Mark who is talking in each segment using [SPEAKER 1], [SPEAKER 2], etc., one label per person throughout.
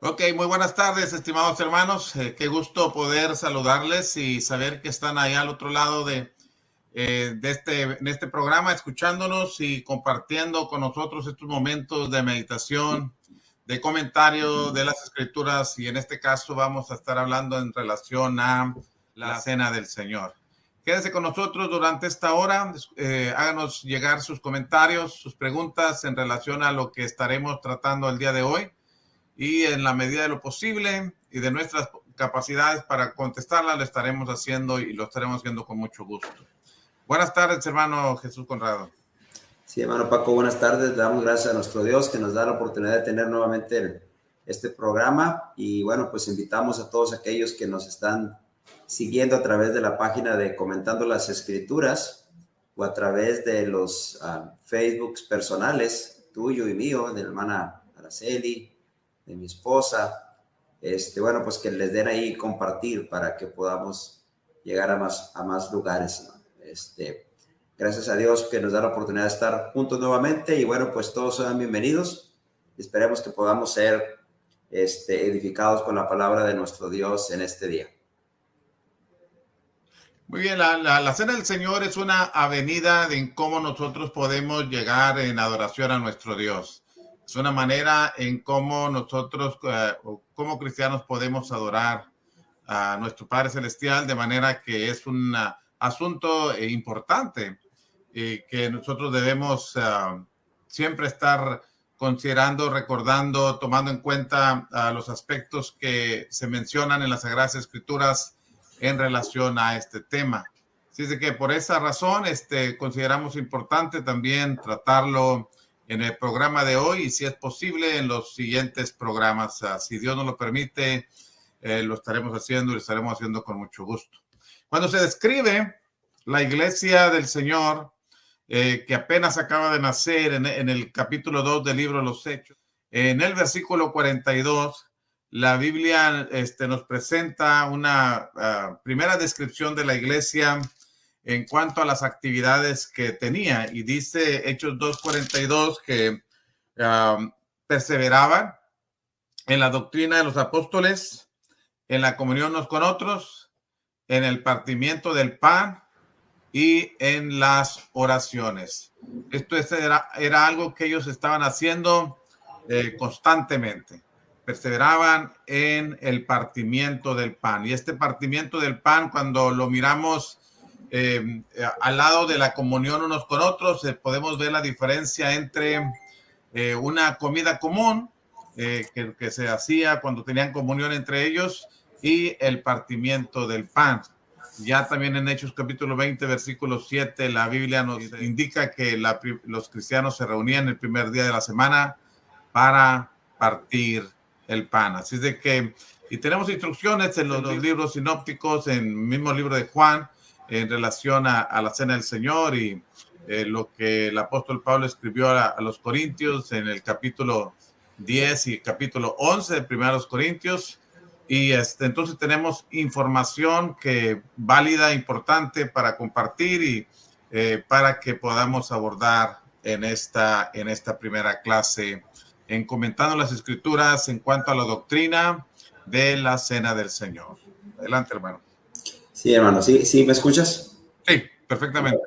[SPEAKER 1] Ok, muy buenas tardes, estimados hermanos. Qué gusto poder saludarles y saber que están ahí al otro lado en este programa, escuchándonos y compartiendo con nosotros estos momentos de meditación, de comentario de las escrituras, y en este caso vamos a estar hablando en relación a la cena del Señor. Quédense con nosotros durante esta hora, háganos llegar sus comentarios, sus preguntas en relación a lo que estaremos tratando el día de hoy, y en la medida de lo posible y de nuestras capacidades para contestarla, lo estaremos haciendo y lo estaremos haciendo con mucho gusto. Buenas tardes, hermano Jesús Conrado.
[SPEAKER 2] Sí, hermano Paco, buenas tardes. Le damos gracias a nuestro Dios que nos da la oportunidad de tener nuevamente este programa. Y bueno, pues invitamos a todos aquellos que nos están siguiendo a través de la página de Comentando las Escrituras o a través de los Facebooks personales, tuyo y mío, de la hermana Araceli, de mi esposa. Bueno, pues que les den ahí compartir para que podamos llegar a más lugares, ¿no? Gracias a Dios que nos da la oportunidad de estar juntos nuevamente y bueno, pues todos sean bienvenidos. Esperemos que podamos ser edificados con la palabra de nuestro Dios en este día.
[SPEAKER 1] Muy bien, la Cena del Señor es una avenida en cómo nosotros podemos llegar en adoración a nuestro Dios. Es una manera en cómo nosotros, como cristianos, podemos adorar a nuestro Padre Celestial, de manera que es un asunto importante que nosotros debemos siempre estar considerando, recordando, tomando en cuenta los aspectos que se mencionan en las Sagradas Escrituras en relación a este tema. Así es que por esa razón consideramos importante también tratarlo en el programa de hoy y, si es posible, en los siguientes programas. Si Dios nos lo permite, lo estaremos haciendo y lo estaremos haciendo con mucho gusto. Cuando se describe la iglesia del Señor, que apenas acaba de nacer en el capítulo 2 del libro de los Hechos, en el versículo 42, la Biblia nos presenta una primera descripción de la iglesia en cuanto a las actividades que tenía, y dice Hechos 2:42 que perseveraban en la doctrina de los apóstoles, en la comunión unos con otros, en el partimiento del pan y en las oraciones. Esto era algo que ellos estaban haciendo constantemente. Perseveraban en el partimiento del pan. Y este partimiento del pan, cuando lo miramos al lado de la comunión unos con otros, podemos ver la diferencia entre una comida común que se hacía cuando tenían comunión entre ellos y el partimiento del pan. Ya también en Hechos capítulo 20, versículo 7, la Biblia nos indica que los cristianos se reunían el primer día de la semana para partir el pan. Así es de que, y tenemos instrucciones en los libros sinópticos, en el mismo libro de Juan, en relación a la Cena del Señor y lo que el apóstol Pablo escribió a los Corintios en el capítulo 10 y capítulo 11 de Primeros Corintios. Y entonces tenemos información válida, importante para compartir y para que podamos abordar en esta primera clase, en comentando las escrituras en cuanto a la doctrina de la Cena del Señor. Adelante, hermano.
[SPEAKER 2] Sí, hermano, ¿sí me escuchas?
[SPEAKER 1] Sí, perfectamente.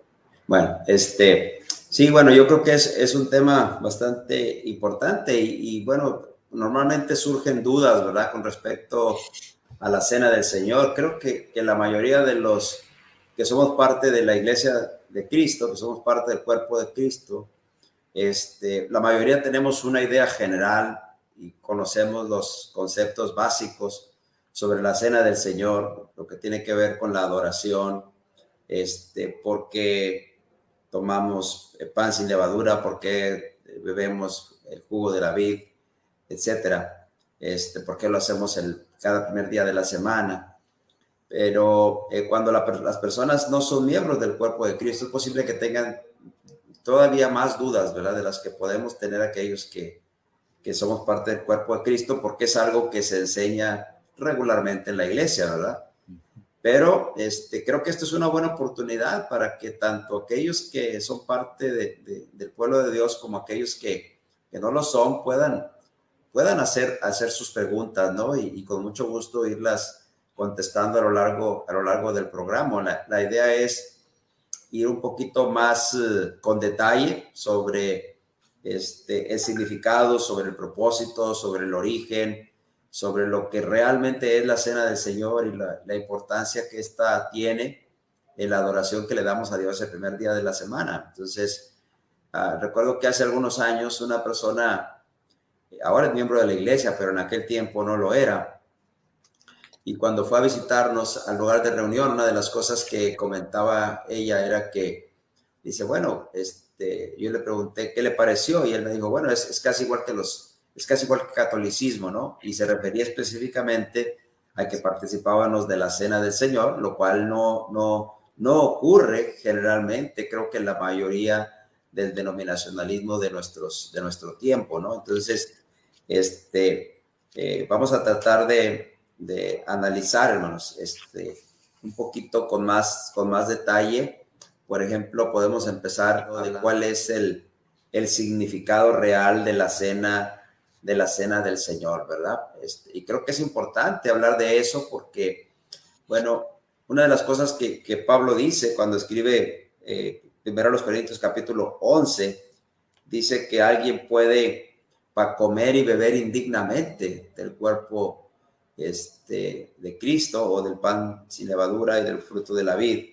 [SPEAKER 2] Bueno, sí, bueno, yo creo que es un tema bastante importante y bueno, normalmente surgen dudas, ¿verdad? Con respecto a la Cena del Señor. Creo que la mayoría de los que somos parte de la Iglesia de Cristo, que somos parte del cuerpo de Cristo, la mayoría tenemos una idea general y conocemos los conceptos básicos sobre la Cena del Señor, lo que tiene que ver con la adoración, porque tomamos pan sin levadura, porque bebemos el jugo de la vid, etcétera. ¿Por qué lo hacemos cada primer día de la semana? Pero cuando las personas no son miembros del cuerpo de Cristo, es posible que tengan todavía más dudas, ¿verdad? De las que podemos tener aquellos que somos parte del cuerpo de Cristo, porque es algo que se enseña regularmente en la iglesia, ¿verdad? Pero creo que esto es una buena oportunidad para que tanto aquellos que son parte del pueblo de Dios como aquellos que no lo son puedan puedan hacer sus preguntas, ¿no? Y con mucho gusto irlas contestando a lo largo del programa. La idea es ir un poquito más con detalle sobre el significado, sobre el propósito, sobre el origen, sobre lo que realmente es la Cena del Señor y la importancia que esta tiene en la adoración que le damos a Dios el primer día de la semana. Entonces, recuerdo que hace algunos años una persona, ahora es miembro de la iglesia, pero en aquel tiempo no lo era, y cuando fue a visitarnos al lugar de reunión, una de las cosas que comentaba ella era que, dice, bueno, yo le pregunté qué le pareció y él me dijo, bueno, es casi igual que es casi igual que catolicismo, ¿no? Y se refería específicamente a que participábamos de la Cena del Señor, lo cual no ocurre generalmente, creo que en la mayoría del denominacionalismo de nuestro tiempo, ¿no? Entonces, vamos a tratar de analizar, hermanos, un poquito con más detalle. Por ejemplo, podemos empezar de cuál es el significado real de la cena del Señor, ¿verdad? Y creo que es importante hablar de eso porque, bueno, una de las cosas que Pablo dice cuando escribe primero a los Corintios capítulo 11, dice que alguien puede comer y beber indignamente del cuerpo de Cristo o del pan sin levadura y del fruto de la vid,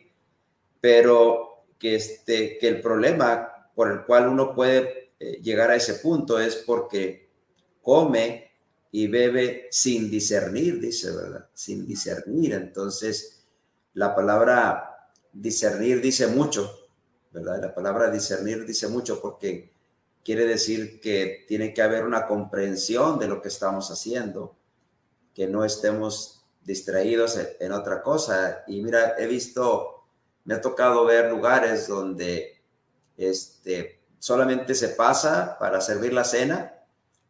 [SPEAKER 2] pero que el problema por el cual uno puede llegar a ese punto es porque come y bebe sin discernir, dice, ¿verdad? Sin discernir. Entonces, la palabra discernir dice mucho, ¿verdad? La palabra discernir dice mucho porque quiere decir que tiene que haber una comprensión de lo que estamos haciendo, que no estemos distraídos en otra cosa. Y mira, me ha tocado ver lugares donde solamente se pasa para servir la cena,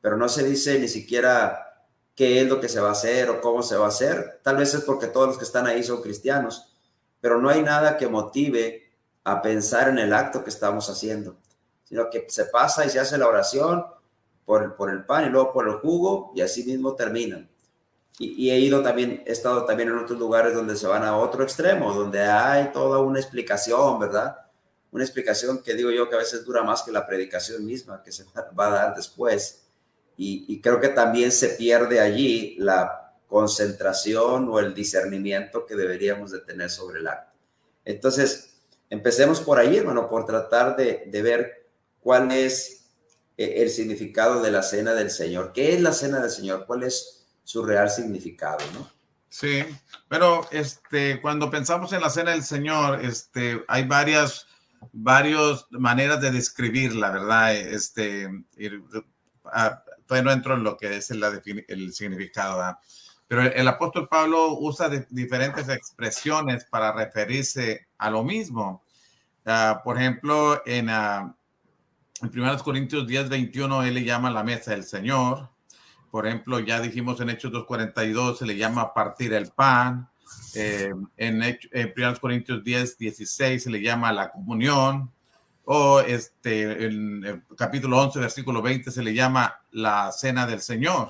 [SPEAKER 2] pero no se dice ni siquiera qué es lo que se va a hacer o cómo se va a hacer. Tal vez es porque todos los que están ahí son cristianos, pero no hay nada que motive a pensar en el acto que estamos haciendo, sino que se pasa y se hace la oración por el pan y luego por el jugo y así mismo terminan. Y he estado también en otros lugares donde se van a otro extremo, donde hay toda una explicación, ¿verdad? Una explicación que digo yo que a veces dura más que la predicación misma que se va a dar después. Y creo que también se pierde allí la concentración o el discernimiento que deberíamos de tener sobre el acto. Entonces, empecemos por ahí, hermano, por tratar de ver cuál es el significado de la Cena del Señor. ¿Qué es la Cena del Señor? ¿Cuál es su real significado, no?
[SPEAKER 1] Sí, pero cuando pensamos en la Cena del Señor, hay varias maneras de describirla, ¿verdad? Todavía no entro en lo que es el significado, ¿verdad? Pero el apóstol Pablo usa diferentes expresiones para referirse a lo mismo. Por ejemplo, en 1 Corintios 10:21, él le llama la mesa del Señor. Por ejemplo, ya dijimos en Hechos 2:42, se le llama partir el pan. En 1 Corintios 10:16 se le llama la comunión. O en el capítulo 11, versículo 20, se le llama la cena del Señor.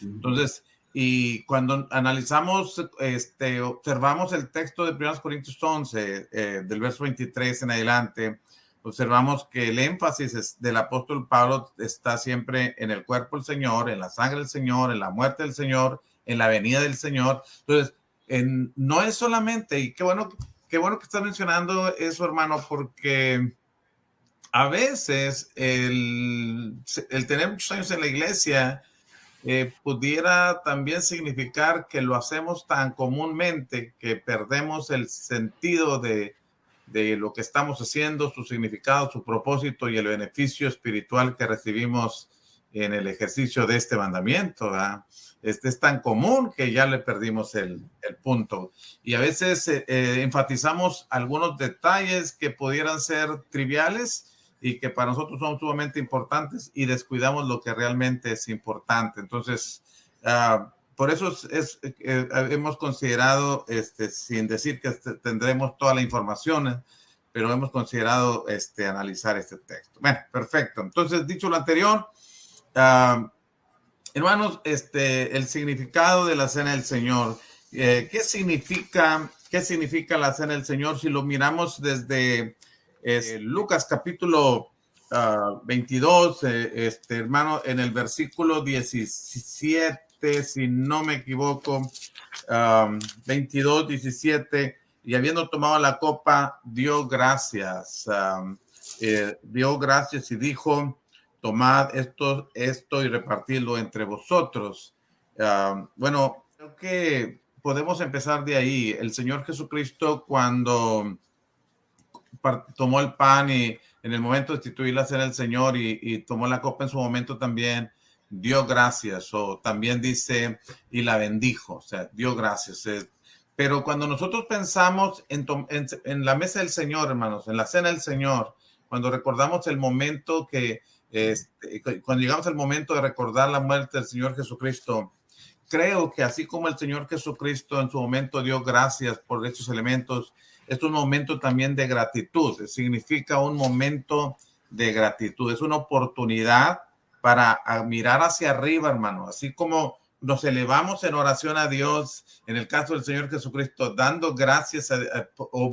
[SPEAKER 1] Entonces, y cuando analizamos, observamos el texto de 1 Corintios 11, del verso 23 en adelante, observamos que el énfasis del apóstol Pablo está siempre en el cuerpo del Señor, en la sangre del Señor, en la muerte del Señor, en la venida del Señor. Entonces, no es solamente, y qué bueno que estás mencionando eso, hermano, porque a veces el tener muchos años en la iglesia pudiera también significar que lo hacemos tan comúnmente que perdemos el sentido de lo que estamos haciendo, su significado, su propósito y el beneficio espiritual que recibimos en el ejercicio de este mandamiento, ¿verdad? Es tan común que ya le perdimos el punto. Y a veces enfatizamos algunos detalles que pudieran ser triviales y que para nosotros son sumamente importantes y descuidamos lo que realmente es importante. Entonces, por eso hemos considerado, sin decir que tendremos toda la información, pero hemos considerado analizar este texto. Bueno, perfecto. Entonces, dicho lo anterior, Hermanos, el significado de la Cena del Señor. ¿Qué significa la Cena del Señor? Si lo miramos desde Lucas capítulo 22, hermano, en el versículo 17, si no me equivoco, 22, 17, y habiendo tomado la copa, dio gracias y dijo: tomad esto y repartidlo entre vosotros. Bueno, creo que podemos empezar de ahí. El Señor Jesucristo, cuando tomó el pan y en el momento de instituir la cena del Señor y tomó la copa en su momento también, dio gracias, o también dice, y la bendijo, o sea, dio gracias. Pero cuando nosotros pensamos en la mesa del Señor, hermanos, en la cena del Señor, cuando recordamos el momento cuando llegamos al momento de recordar la muerte del Señor Jesucristo, creo que así como el Señor Jesucristo en su momento dio gracias por estos elementos, es un momento también de gratitud. Significa un momento de gratitud. Es una oportunidad para mirar hacia arriba, hermano. Así como nos elevamos en oración a Dios, en el caso del Señor Jesucristo, dando gracias o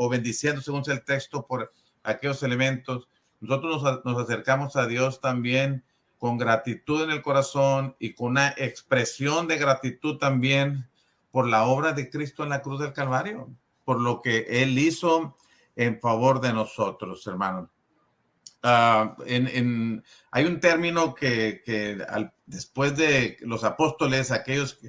[SPEAKER 1] bendiciendo, según el texto, por aquellos elementos, nosotros nos acercamos a Dios también con gratitud en el corazón y con una expresión de gratitud también por la obra de Cristo en la cruz del Calvario, por lo que Él hizo en favor de nosotros, hermanos. Hay un término que después de los apóstoles, aquellos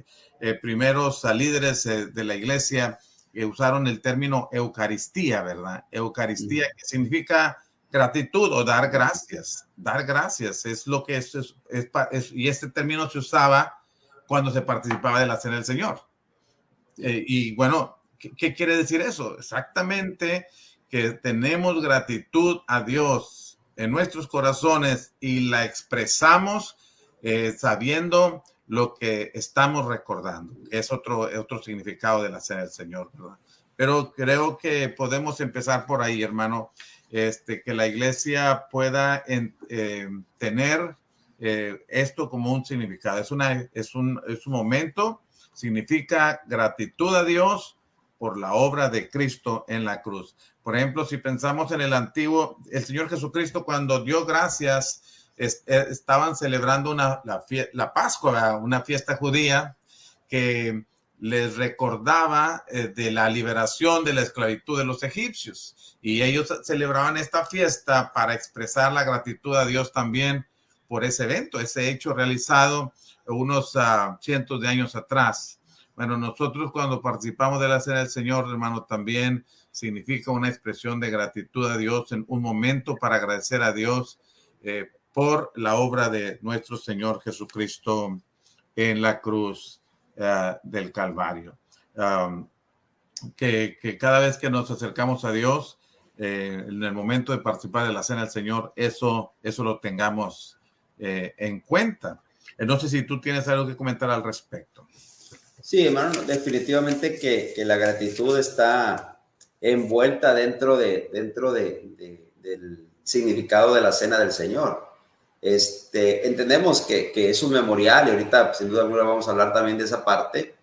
[SPEAKER 1] primeros líderes de la iglesia, usaron el término Eucaristía, ¿verdad? Eucaristía, que significa gratitud o dar gracias. Dar gracias es lo que es, y este término se usaba cuando se participaba de la Cena del Señor. Y bueno, ¿qué quiere decir eso? Exactamente que tenemos gratitud a Dios en nuestros corazones y la expresamos sabiendo lo que estamos recordando. Es otro significado de la Cena del Señor, ¿verdad? Pero creo que podemos empezar por ahí, hermano, que la iglesia pueda tener esto como un significado. Es un momento, significa gratitud a Dios por la obra de Cristo en la cruz. Por ejemplo, si pensamos en el antiguo, el Señor Jesucristo cuando dio gracias, estaban celebrando la Pascua, una fiesta judía que les recordaba de la liberación de la esclavitud de los egipcios. Y ellos celebraban esta fiesta para expresar la gratitud a Dios también por ese evento, ese hecho realizado unos cientos de años atrás. Bueno, nosotros cuando participamos de la Cena del Señor, hermano, también significa una expresión de gratitud a Dios, en un momento para agradecer a Dios por la obra de nuestro Señor Jesucristo en la cruz del Calvario. Que cada vez que nos acercamos a Dios, en el momento de participar de la Cena del Señor, eso lo tengamos en cuenta. No sé si tú tienes algo que comentar al respecto.
[SPEAKER 2] Sí, hermano, definitivamente que la gratitud está envuelta dentro del significado de la Cena del Señor. Entendemos que es un memorial y ahorita sin duda alguna vamos a hablar también de esa parte,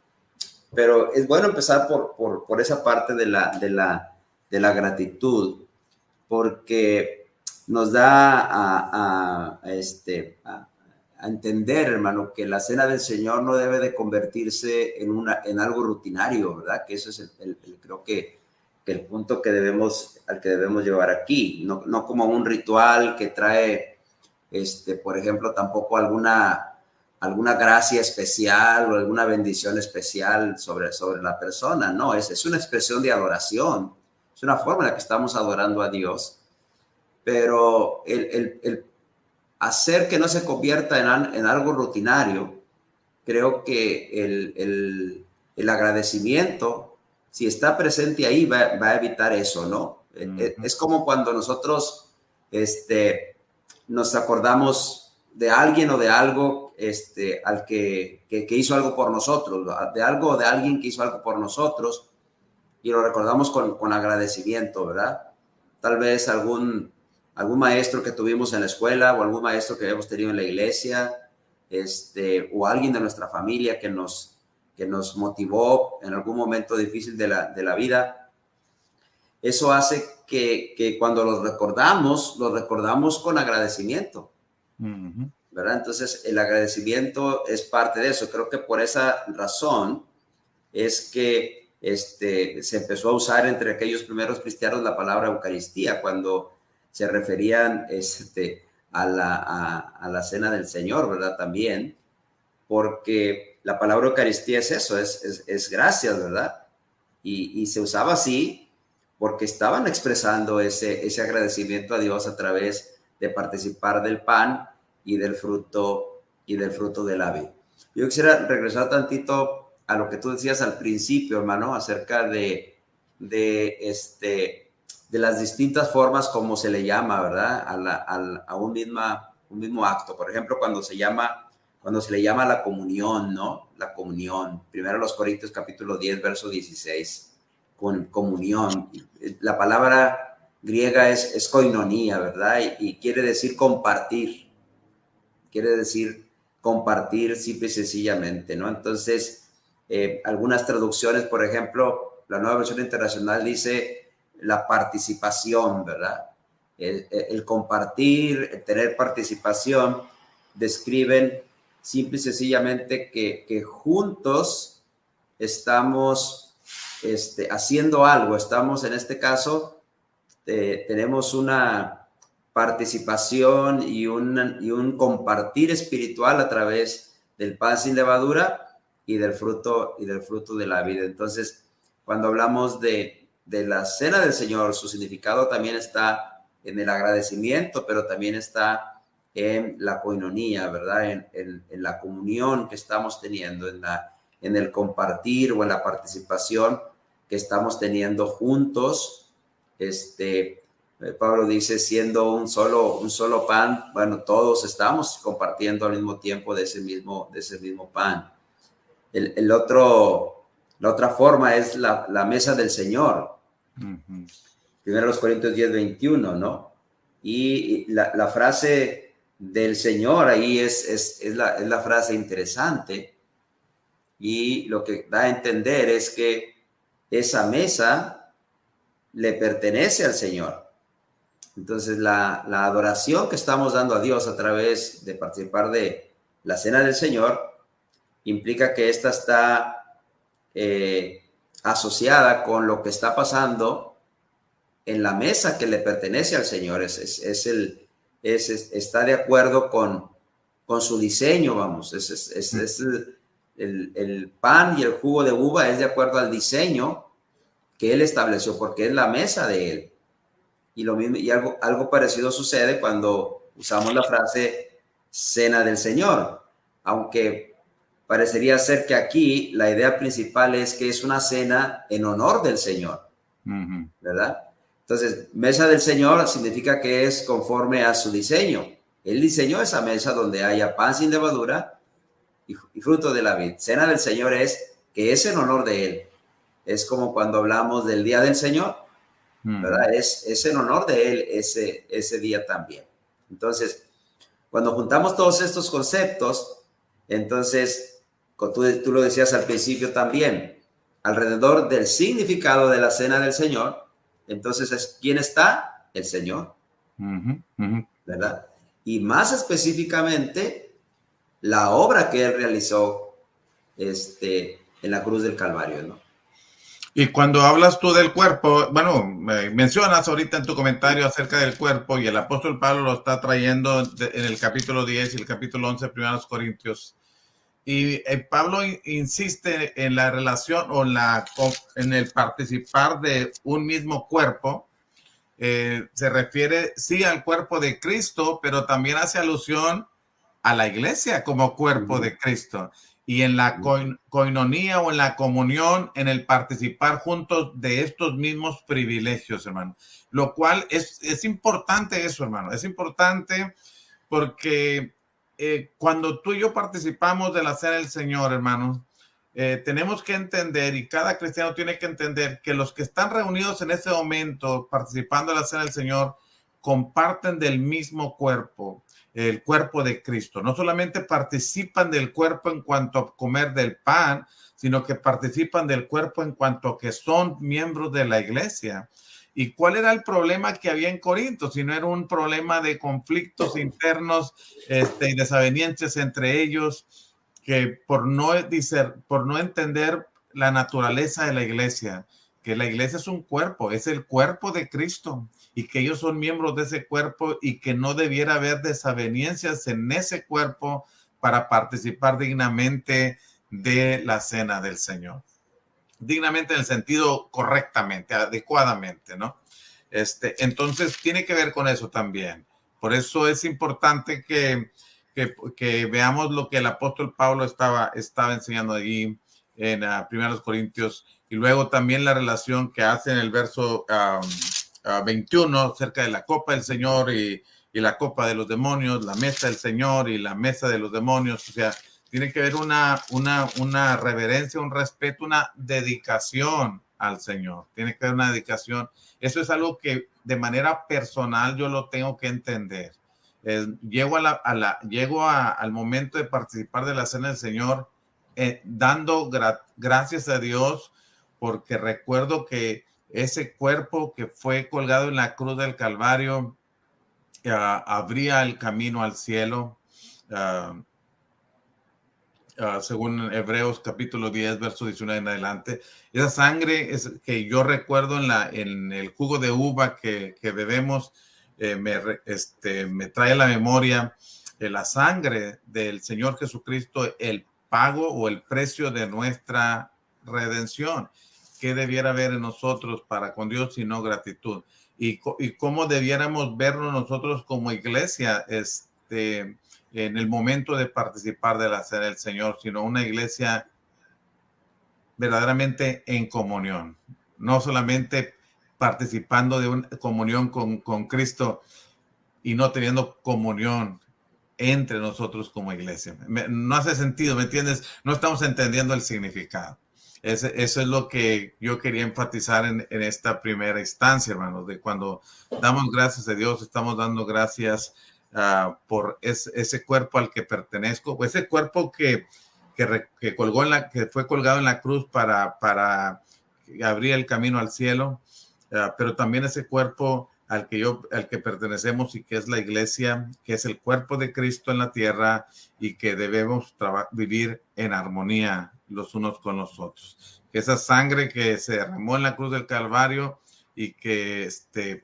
[SPEAKER 2] pero es bueno empezar por esa parte de la gratitud, porque nos da a entender, hermano, que la Cena del Señor no debe de convertirse en algo rutinario, ¿verdad? Que eso es creo que el punto al que debemos llevar aquí, no como un ritual que trae, por ejemplo, tampoco alguna gracia especial o alguna bendición especial sobre la persona, no, es una expresión de adoración, es una forma en la que estamos adorando a Dios, pero el hacer que no se convierta en algo rutinario, creo que el agradecimiento, si está presente ahí, va a evitar eso, ¿no? Es como cuando nosotros nos acordamos de alguien o de algo al que hizo algo por nosotros, de algo o de alguien que hizo algo por nosotros, y lo recordamos con agradecimiento, ¿verdad? Tal vez algún maestro que tuvimos en la escuela o algún maestro que hemos tenido en la iglesia, o alguien de nuestra familia que nos motivó en algún momento difícil de la vida. Eso hace que cuando los recordamos con agradecimiento, ¿verdad? Entonces, el agradecimiento es parte de eso. Creo que por esa razón es que se empezó a usar entre aquellos primeros cristianos la palabra Eucaristía cuando se referían a la cena del Señor, ¿verdad? También, porque la palabra Eucaristía es eso, es gracias, ¿verdad? Y se usaba así porque estaban expresando ese agradecimiento a Dios a través de participar del pan y del fruto de la vid. Yo quisiera regresar tantito a lo que tú decías al principio, hermano, acerca de las distintas formas como se le llama, ¿verdad? A un mismo acto. Por ejemplo, cuando se le llama la comunión, ¿no? La comunión. Primero los Corintios capítulo 10, verso 16. Con comunión. La palabra griega es koinonía, ¿verdad? Y quiere decir compartir. Quiere decir compartir simple y sencillamente, ¿no? Entonces, algunas traducciones, por ejemplo, la Nueva Versión Internacional dice la participación, ¿verdad? El compartir, el tener participación, describen simple y sencillamente que juntos estamos haciendo algo. Estamos, en este caso, tenemos una participación y un compartir espiritual a través del pan sin levadura y del fruto de la vida. Entonces, cuando hablamos de la cena del Señor, su significado también está en el agradecimiento, pero también está en la koinonía, ¿verdad? En la comunión que estamos teniendo, en el compartir o en la participación que estamos teniendo juntos. Pablo dice, siendo un solo pan, bueno, todos estamos compartiendo al mismo tiempo de ese mismo pan. La otra forma es la mesa del Señor. Primero los Corintios 10, 21, ¿no? Y la frase del Señor ahí es la frase interesante, y lo que da a entender es que esa mesa le pertenece al Señor. Entonces, la adoración que estamos dando a Dios a través de participar de la cena del Señor implica que esta está asociada con lo que está pasando en la mesa que le pertenece al Señor. Está de acuerdo con su diseño, vamos. El pan y el jugo de uva es de acuerdo al diseño que Él estableció, porque es la mesa de Él. Y lo mismo, y algo parecido sucede cuando usamos la frase cena del Señor, aunque parecería ser que aquí la idea principal es que es una cena en honor del Señor, ¿verdad? Entonces, mesa del Señor significa que es conforme a su diseño. Él diseñó esa mesa donde haya pan sin levadura y fruto de la vid. Cena del Señor es que es en honor de Él. Es como cuando hablamos del día del Señor, ¿verdad? Es en honor de Él ese día también. Entonces, cuando juntamos todos estos conceptos, entonces, tú lo decías al principio también, alrededor del significado de la cena del Señor, entonces, ¿quién está? El Señor, ¿verdad? Y más específicamente, la obra que Él realizó en la cruz del Calvario, ¿no?
[SPEAKER 1] Y cuando hablas tú del cuerpo, bueno, mencionas ahorita en tu comentario acerca del cuerpo, y el apóstol Pablo lo está trayendo en el capítulo 10 y el capítulo 11 de 1 Corintios. Y Pablo insiste en la relación o en el participar de un mismo cuerpo. Se refiere, sí, al cuerpo de Cristo, pero también hace alusión a la iglesia como cuerpo de Cristo. Y en la koinonía o en la comunión, en el participar juntos de estos mismos privilegios, hermano. Lo cual es importante eso, hermano. Es importante porque cuando tú y yo participamos de la cena del Señor, hermano, tenemos que entender, y cada cristiano tiene que entender, que los que están reunidos en ese momento participando de la cena del Señor comparten del mismo cuerpo, el cuerpo de Cristo. No solamente participan del cuerpo en cuanto a comer del pan, sino que participan del cuerpo en cuanto a que son miembros de la iglesia. ¿Y cuál era el problema que había en Corinto? Si no era un problema de conflictos internos y desavenencias entre ellos, que por no entender la naturaleza de la iglesia, que la iglesia es un cuerpo, es el cuerpo de Cristo, y que ellos son miembros de ese cuerpo y que no debiera haber desavenencias en ese cuerpo para participar dignamente de la cena del Señor. Dignamente en el sentido correctamente, adecuadamente, ¿no? Entonces tiene que ver con eso también. Por eso es importante que veamos lo que el apóstol Pablo estaba enseñando allí en 1 Corintios, y luego también la relación que hace en el verso 21 acerca de la copa del Señor y la copa de los demonios, la mesa del Señor y la mesa de los demonios. O sea, tiene que haber una reverencia, un respeto, una dedicación al Señor. Tiene que haber una dedicación. Eso es algo que de manera personal yo lo tengo que entender. Llego al momento de participar de la cena del Señor dando gracias a Dios, porque recuerdo que ese cuerpo que fue colgado en la cruz del Calvario abría el camino al cielo. Según Hebreos capítulo 10, verso 19 en adelante. Esa sangre es que yo recuerdo en el jugo de uva que bebemos, me trae a la memoria la sangre del Señor Jesucristo, el pago o el precio de nuestra redención. ¿Qué debiera haber en nosotros para con Dios sino gratitud? Y cómo debiéramos vernos nosotros como iglesia, en el momento de participar de la cena del Señor, sino una iglesia verdaderamente en comunión, no solamente participando de una comunión con Cristo y no teniendo comunión entre nosotros como iglesia. No hace sentido, ¿me entiendes? No estamos entendiendo el significado. Eso es lo que yo quería enfatizar en esta primera instancia, hermanos, de cuando damos gracias a Dios, estamos dando gracias por ese cuerpo al que pertenezco, o ese cuerpo que fue colgado en la cruz para abrir el camino al cielo, pero también ese cuerpo al que pertenecemos y que es la iglesia, que es el cuerpo de Cristo en la tierra y que debemos vivir en armonía los unos con los otros. Que esa sangre que se derramó en la cruz del Calvario y que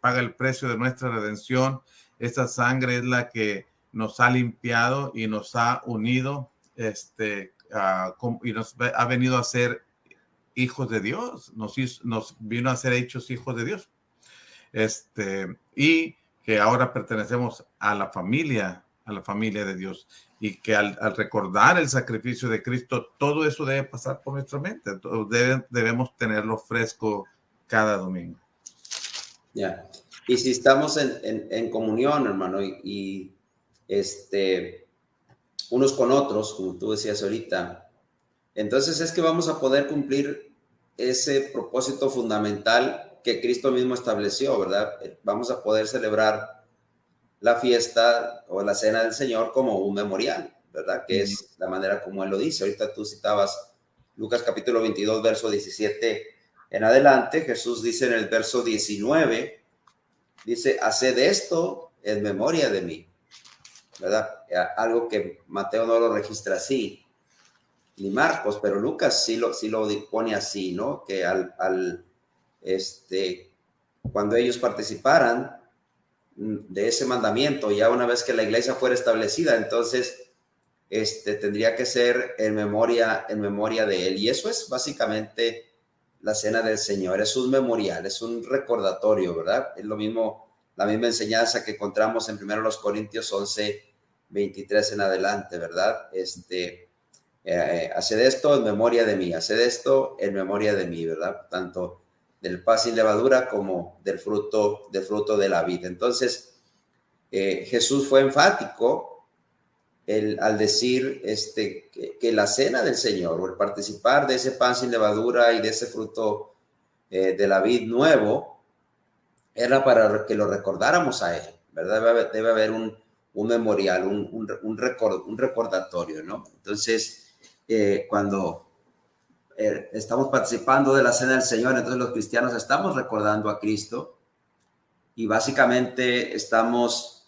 [SPEAKER 1] paga el precio de nuestra redención, esa sangre es la que nos ha limpiado y nos ha unido y nos ha venido a ser hijos de Dios, nos vino a ser hechos hijos de Dios. Y que ahora pertenecemos a la familia de Dios, y que al recordar el sacrificio de Cristo, todo eso debe pasar por nuestra mente. Debemos tenerlo fresco cada domingo.
[SPEAKER 2] Ya. Y si estamos en comunión, hermano, y unos con otros, como tú decías ahorita, entonces es que vamos a poder cumplir ese propósito fundamental que Cristo mismo estableció, ¿verdad? Vamos a poder celebrar la fiesta o la cena del Señor como un memorial, ¿verdad? Que es la manera como Él lo dice. Ahorita tú citabas Lucas capítulo 22, verso 17 en adelante. Jesús dice en el verso 19, dice, haced esto en memoria de mí, ¿verdad? Algo que Mateo no lo registra así, ni Marcos, pero Lucas sí lo pone así, ¿no? Que cuando ellos participaran de ese mandamiento, ya una vez que la iglesia fuera establecida, entonces tendría que ser en memoria de él. Y eso es básicamente la cena del Señor, es un memorial, es un recordatorio, ¿verdad? Es lo mismo, la misma enseñanza que encontramos en 1 Corintios 11, 23 en adelante, ¿verdad? Haced esto en memoria de mí, haced esto en memoria de mí, ¿verdad? Tanto del pan sin levadura como del fruto de la vid. Entonces, Jesús fue enfático al decir que la cena del Señor, o el participar de ese pan sin levadura y de ese fruto de la vid nuevo, era para que lo recordáramos a él, ¿verdad? Debe haber un memorial, un recordatorio, ¿no? Entonces, cuando estamos participando de la cena del Señor, entonces los cristianos estamos recordando a Cristo y básicamente estamos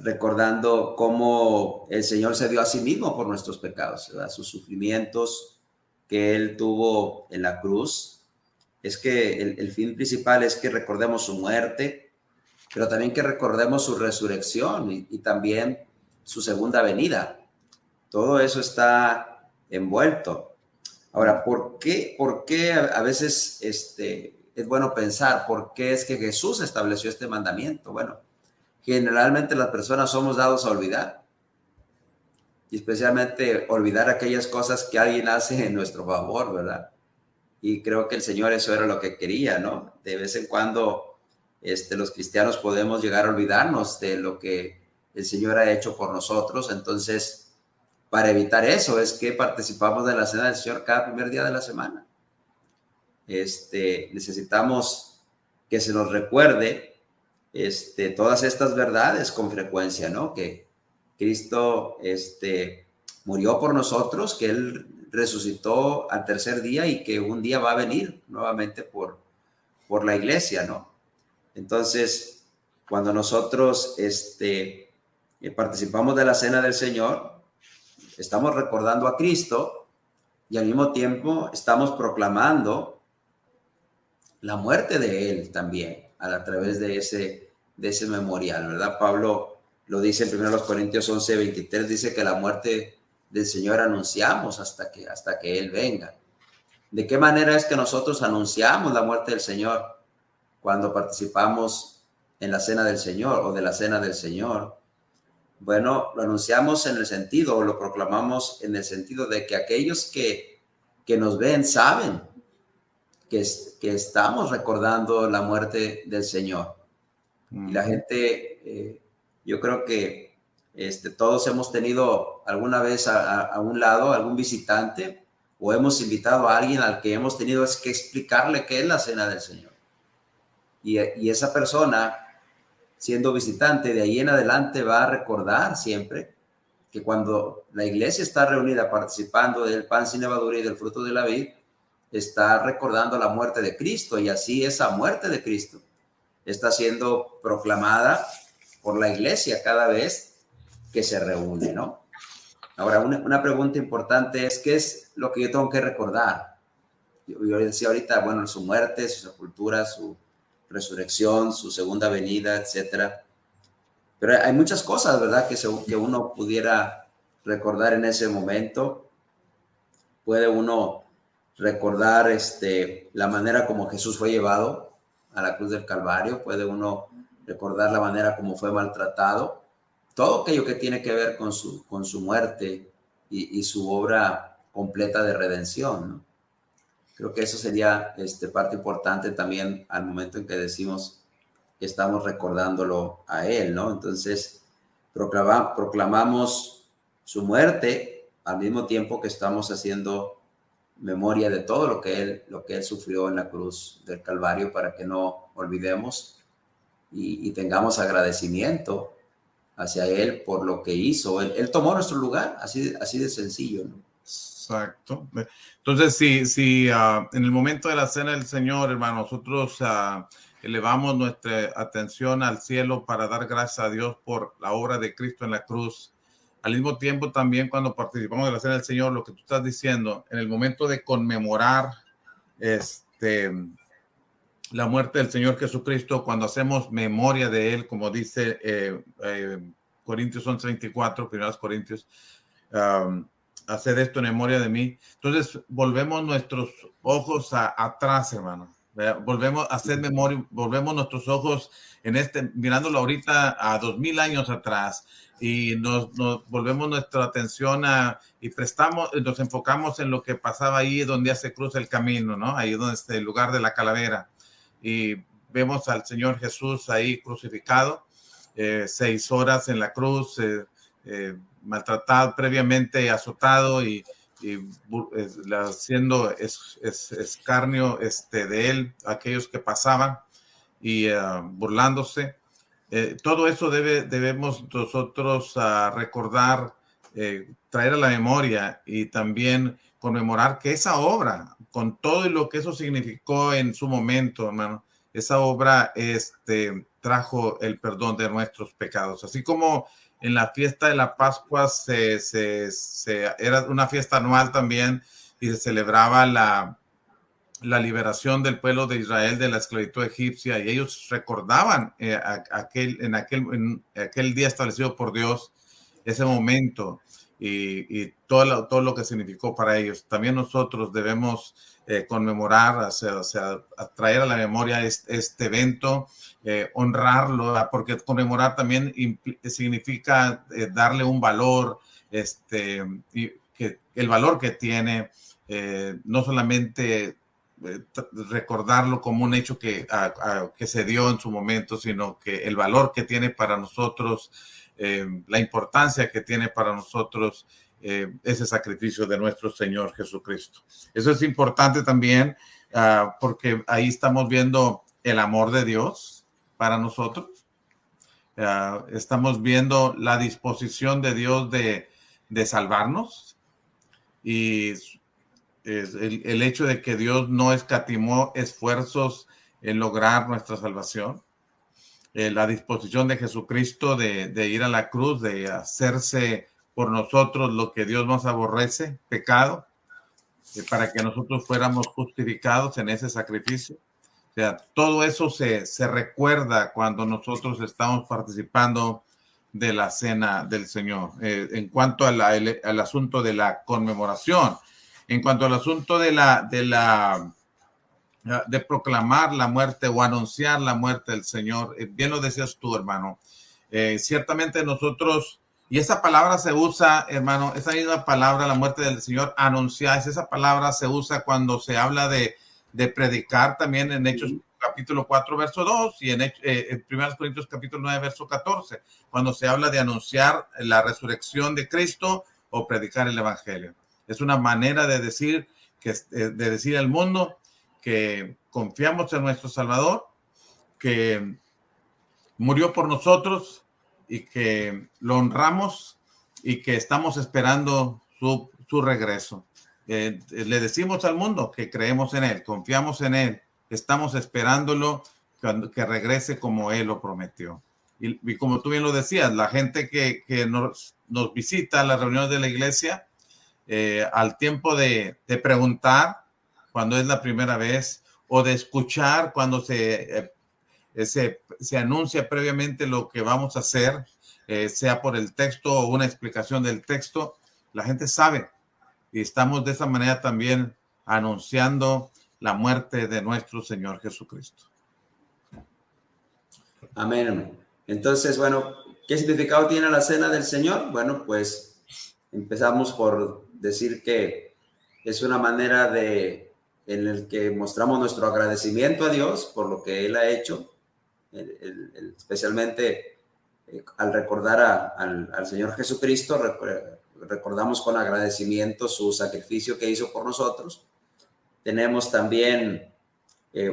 [SPEAKER 2] recordando cómo el Señor se dio a sí mismo por nuestros pecados, ¿verdad? Sus sufrimientos que Él tuvo en la cruz. Es que el fin principal es que recordemos su muerte, pero también que recordemos su resurrección y también su segunda venida. Todo eso está envuelto. Ahora, ¿por qué a veces es bueno pensar por qué es que Jesús estableció este mandamiento? Bueno, generalmente las personas somos dados a olvidar, y especialmente olvidar aquellas cosas que alguien hace en nuestro favor, ¿verdad? Y creo que el Señor eso era lo que quería, ¿no? De vez en cuando los cristianos podemos llegar a olvidarnos de lo que el Señor ha hecho por nosotros. Entonces, para evitar eso es que participamos de la cena del Señor cada primer día de la semana. Necesitamos que se nos recuerde todas estas verdades con frecuencia, ¿no? Que Cristo murió por nosotros, que Él resucitó al tercer día y que un día va a venir nuevamente por la iglesia, ¿no? Entonces, cuando nosotros participamos de la cena del Señor, estamos recordando a Cristo y al mismo tiempo estamos proclamando la muerte de Él también a través de ese memorial, ¿verdad? Pablo lo dice en 1 Corintios 11:23, dice que la muerte del Señor anunciamos hasta que Él venga. ¿De qué manera es que nosotros anunciamos la muerte del Señor cuando participamos en la cena del Señor o de la cena del Señor? Bueno, lo anunciamos en el sentido, o lo proclamamos en el sentido de que aquellos que nos ven saben que estamos recordando la muerte del Señor. Y la gente, yo creo que todos hemos tenido alguna vez a un lado algún visitante, o hemos invitado a alguien al que hemos tenido que explicarle qué es la cena del Señor. Y esa persona, siendo visitante, de ahí en adelante va a recordar siempre que cuando la iglesia está reunida participando del pan sin levadura y del fruto de la vid, está recordando la muerte de Cristo, y así esa muerte de Cristo está siendo proclamada por la iglesia cada vez que se reúne, ¿no? Ahora, una pregunta importante es, ¿qué es lo que yo tengo que recordar? Yo decía ahorita, bueno, su muerte, su sepultura, su resurrección, su segunda venida, etcétera. Pero hay muchas cosas, ¿verdad?, que uno pudiera recordar en ese momento. Puede uno recordar la manera como Jesús fue llevado a la cruz del Calvario. Puede uno recordar la manera como fue maltratado. Todo aquello que tiene que ver con su muerte y su obra completa de redención, ¿no? Creo que eso sería parte importante también al momento en que decimos que estamos recordándolo a Él, ¿no? Entonces, proclamamos su muerte al mismo tiempo que estamos haciendo memoria de todo lo que él sufrió en la cruz del Calvario, para que no olvidemos y tengamos agradecimiento hacia Él por lo que hizo. Él tomó nuestro lugar, así de sencillo, ¿no?
[SPEAKER 1] Exacto. Entonces, si en el momento de la cena del Señor, hermano, nosotros elevamos nuestra atención al cielo para dar gracias a Dios por la obra de Cristo en la cruz. Al mismo tiempo, también cuando participamos de la cena del Señor, lo que tú estás diciendo, en el momento de conmemorar la muerte del Señor Jesucristo, cuando hacemos memoria de Él, como dice Corintios 11:24, primeros Corintios, hacer esto en memoria de mí. Entonces, volvemos nuestros ojos atrás, hermano. Volvemos a hacer memoria, volvemos nuestros ojos mirándolo ahorita a 2000 años atrás, y nos volvemos nuestra atención y nos enfocamos en lo que pasaba ahí donde ya se cruza el camino, ¿no? Ahí donde está el lugar de la calavera. Y vemos al Señor Jesús ahí crucificado, 6 horas en la cruz, maltratado, previamente azotado y haciendo escarnio de él, aquellos que pasaban y burlándose. Todo eso debemos nosotros recordar, traer a la memoria y también conmemorar que esa obra, con todo lo que eso significó en su momento, hermano, esa obra trajo el perdón de nuestros pecados. Así como en la fiesta de la Pascua era una fiesta anual también y se celebraba la liberación del pueblo de Israel de la esclavitud egipcia, y ellos recordaban en aquel día establecido por Dios, ese momento y todo lo que significó para ellos. También nosotros debemos conmemorar, traer a la memoria este evento, honrarlo, porque conmemorar también significa darle un valor, y el valor que tiene, no solamente recordarlo como un hecho que se dio en su momento, sino que el valor que tiene para nosotros, la importancia que tiene para nosotros ese sacrificio de nuestro Señor Jesucristo. Eso es importante también, porque ahí estamos viendo el amor de Dios para nosotros. Estamos viendo la disposición de Dios de salvarnos, y el hecho de que Dios no escatimó esfuerzos en lograr nuestra salvación, la disposición de Jesucristo de ir a la cruz, de hacerse por nosotros lo que Dios nos aborrece, pecado, para que nosotros fuéramos justificados en ese sacrificio. O sea, todo eso se recuerda cuando nosotros estamos participando de la cena del Señor. En cuanto al asunto de la conmemoración, en cuanto al asunto de proclamar la muerte o anunciar la muerte del Señor, bien lo decías tú, hermano. Ciertamente nosotros, y esa palabra se usa, hermano, esa misma palabra, la muerte del Señor, anunciar, esa palabra se usa cuando se habla de predicar, también en Hechos capítulo 4, verso 2, y en 1 Corintios capítulo 9, verso 14, cuando se habla de anunciar la resurrección de Cristo o predicar el evangelio. Es una manera de decir al mundo que confiamos en nuestro Salvador, que murió por nosotros y que lo honramos y que estamos esperando su regreso. Le decimos al mundo que creemos en Él, confiamos en Él, estamos esperándolo que regrese como Él lo prometió. Y como tú bien lo decías, la gente que nos visita a las reuniones de la iglesia, al tiempo de preguntar cuando es la primera vez, o de escuchar cuando se anuncia previamente lo que vamos a hacer, sea por el texto o una explicación del texto, la gente sabe, y estamos de esa manera también anunciando la muerte de nuestro Señor Jesucristo.
[SPEAKER 2] Amén. Entonces, bueno, ¿qué significado tiene la cena del Señor? Bueno, pues empezamos por decir que es una manera en el que mostramos nuestro agradecimiento a Dios por lo que Él ha hecho, especialmente al recordar al Señor Jesucristo, recordamos con agradecimiento su sacrificio que hizo por nosotros. Tenemos también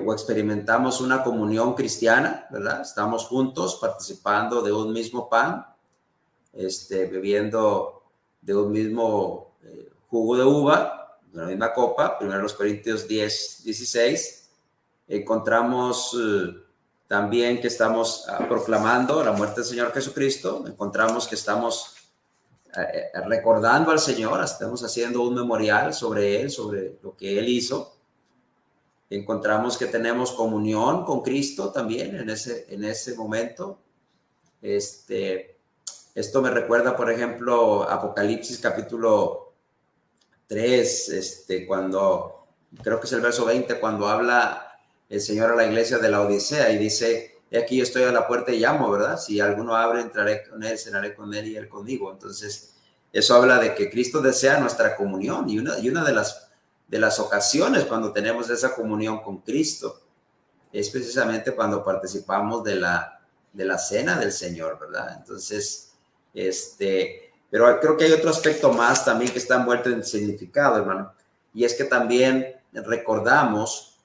[SPEAKER 2] o experimentamos una comunión cristiana, ¿verdad? Estamos juntos participando de un mismo pan, bebiendo de un mismo jugo de uva, de la misma copa. 1 Corintios 10, 16. Encontramos también que estamos proclamando la muerte del Señor Jesucristo. Encontramos que estamos recordando al Señor, estamos haciendo un memorial sobre Él, sobre lo que Él hizo. Encontramos que tenemos comunión con Cristo también en ese momento. Esto me recuerda, por ejemplo, Apocalipsis capítulo 3, cuando, creo que es el verso 20, cuando habla el Señor a la iglesia de la Odisea y dice: he aquí yo estoy a la puerta y llamo, ¿verdad? Si alguno abre, entraré con él, cenaré con él y él conmigo. Entonces, eso habla de que Cristo desea nuestra comunión, y una de las ocasiones cuando tenemos esa comunión con Cristo es precisamente cuando participamos de la cena del Señor, ¿verdad? Entonces, Pero creo que hay otro aspecto más también que está envuelto en significado, hermano. Y es que también recordamos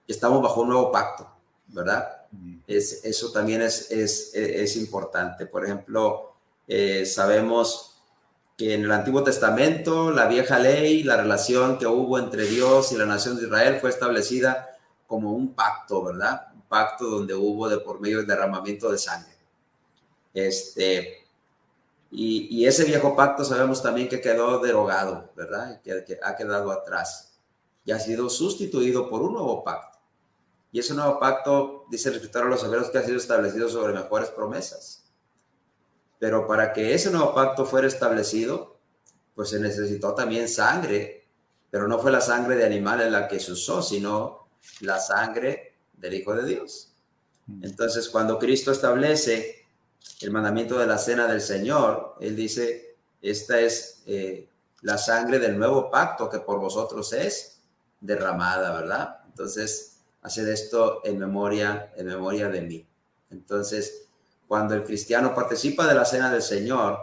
[SPEAKER 2] que estamos bajo un nuevo pacto, ¿verdad? Eso también es importante. Por ejemplo, sabemos que en el Antiguo Testamento la vieja ley, la relación que hubo entre Dios y la nación de Israel fue establecida como un pacto, ¿verdad? Un pacto donde hubo de por medio el derramamiento de sangre. Y ese viejo pacto sabemos también que quedó derogado, ¿verdad? Que ha quedado atrás y ha sido sustituido por un nuevo pacto. Y ese nuevo pacto, dice el escritor a los Hebreos, que ha sido establecido sobre mejores promesas. Pero para que ese nuevo pacto fuera establecido, pues se necesitó también sangre, pero no fue la sangre de animales la que se usó, sino la sangre del Hijo de Dios. Entonces, cuando Cristo establece el mandamiento de la cena del Señor, Él dice, esta es la sangre del nuevo pacto que por vosotros es derramada, ¿verdad? Entonces, haced esto en memoria de mí. Entonces, cuando el cristiano participa de la cena del Señor,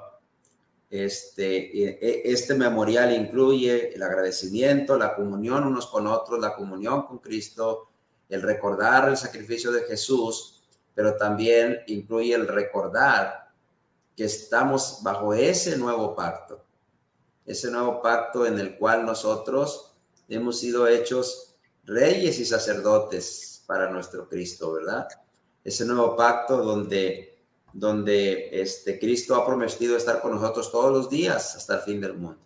[SPEAKER 2] este memorial incluye el agradecimiento, la comunión unos con otros, la comunión con Cristo, el recordar el sacrificio de Jesús, pero también incluye el recordar que estamos bajo ese nuevo pacto en el cual nosotros hemos sido hechos reyes y sacerdotes para nuestro Cristo, ¿verdad? Ese nuevo pacto donde Cristo ha prometido estar con nosotros todos los días hasta el fin del mundo.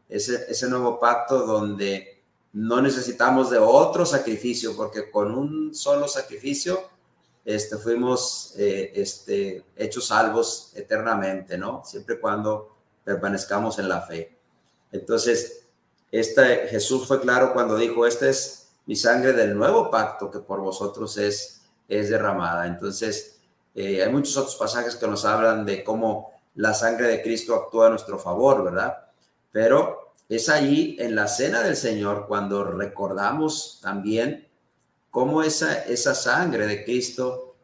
[SPEAKER 2] Ese nuevo pacto donde no necesitamos de otro sacrificio, porque con un solo sacrificio fuimos hechos salvos eternamente, ¿no? Siempre y cuando permanezcamos en la fe. Entonces, Jesús fue claro cuando dijo, esta es mi sangre del nuevo pacto que por vosotros es derramada. Entonces, hay muchos otros pasajes que nos hablan de cómo la sangre de Cristo actúa a nuestro favor, ¿verdad? Pero es allí en la cena del Señor cuando recordamos también cómo esa sangre de Cristo,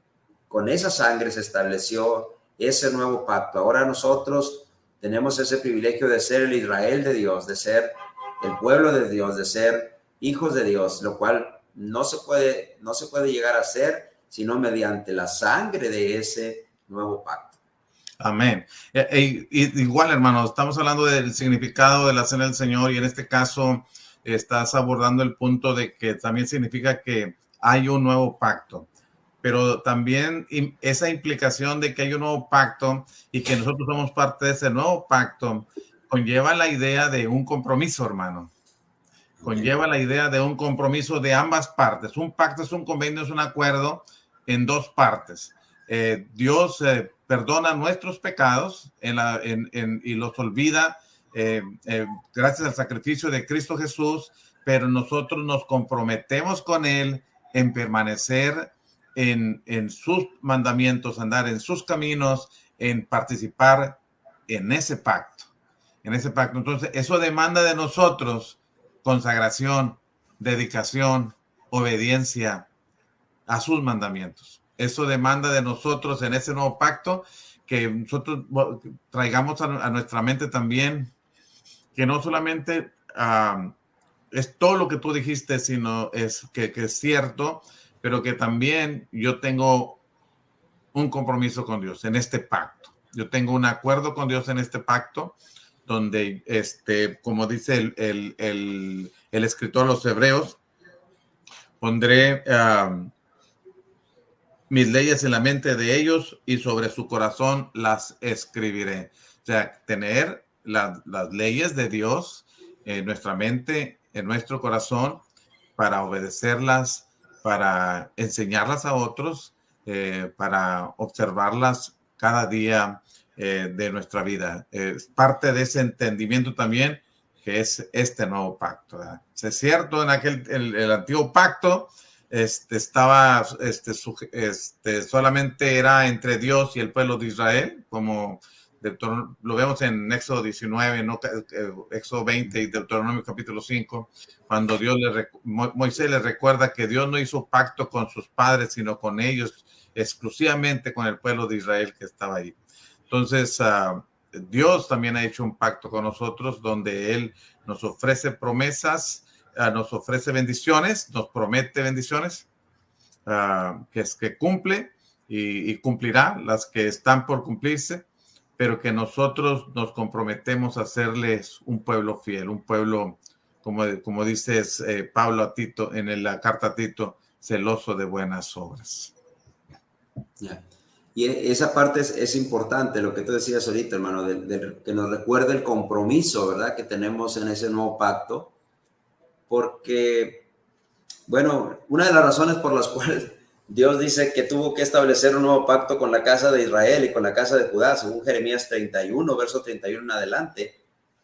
[SPEAKER 2] con esa sangre se estableció ese nuevo pacto. Ahora nosotros tenemos ese privilegio de ser el Israel de Dios, de ser el pueblo de Dios, de ser hijos de Dios, lo cual no se puede llegar a ser sino mediante la sangre de ese nuevo pacto.
[SPEAKER 1] Amén. Igual, hermano, estamos hablando del significado de la cena del Señor y en este caso estás abordando el punto de que también significa que hay un nuevo pacto, pero también esa implicación de que hay un nuevo pacto y que nosotros somos parte de ese nuevo pacto conlleva la idea de un compromiso, hermano. Conlleva la idea de un compromiso de ambas partes. Un pacto es un convenio, es un acuerdo en dos partes. Dios perdona nuestros pecados y los olvida gracias al sacrificio de Cristo Jesús, pero nosotros nos comprometemos con Él en permanecer en sus mandamientos, andar en sus caminos, en participar en ese pacto. Entonces, eso demanda de nosotros consagración, dedicación, obediencia a sus mandamientos. Eso demanda de nosotros en ese nuevo pacto que nosotros traigamos a nuestra mente también que no solamente es todo lo que tú dijiste, sino es que es cierto, pero que también yo tengo un compromiso con Dios en este pacto. Yo tengo un acuerdo con Dios en este pacto donde, como dice el escritor a los Hebreos, pondré mis leyes en la mente de ellos y sobre su corazón las escribiré. O sea, tener las leyes de Dios en nuestra mente, en nuestro corazón, para obedecerlas, para enseñarlas a otros, para observarlas cada día de nuestra vida. Es parte de ese entendimiento también que es este nuevo pacto, ¿verdad? Es cierto, en el antiguo pacto estaba solamente era entre Dios y el pueblo de Israel, como lo vemos en Éxodo 19, ¿no? Éxodo 20 y Deuteronomio capítulo 5, cuando Moisés les recuerda que Dios no hizo pacto con sus padres, sino con ellos, exclusivamente con el pueblo de Israel que estaba ahí. Entonces, Dios también ha hecho un pacto con nosotros donde Él nos ofrece promesas, nos ofrece bendiciones, nos promete bendiciones, que cumple y cumplirá las que están por cumplirse, pero que nosotros nos comprometemos a hacerles un pueblo fiel, un pueblo, como dices Pablo a Tito, la carta a Tito, celoso de buenas obras.
[SPEAKER 2] Yeah. Y esa parte es importante, lo que tú decías ahorita, hermano, que nos recuerde el compromiso, ¿verdad?, que tenemos en ese nuevo pacto, porque, bueno, una de las razones por las cuales Dios dice que tuvo que establecer un nuevo pacto con la casa de Israel y con la casa de Judá, según Jeremías 31, verso 31 en adelante,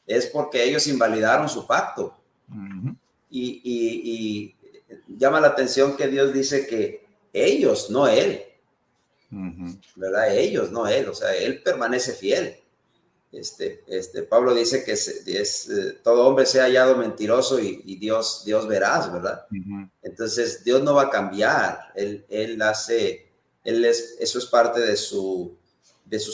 [SPEAKER 2] es porque ellos invalidaron su pacto. Uh-huh. Y llama la atención que Dios dice que ellos, no él, uh-huh, ¿verdad? Ellos, no él, o sea, él permanece fiel. Pablo dice que todo hombre sea hallado mentiroso y Dios veraz, ¿verdad? Uh-huh. Entonces, Dios no va a cambiar. Eso es parte de sus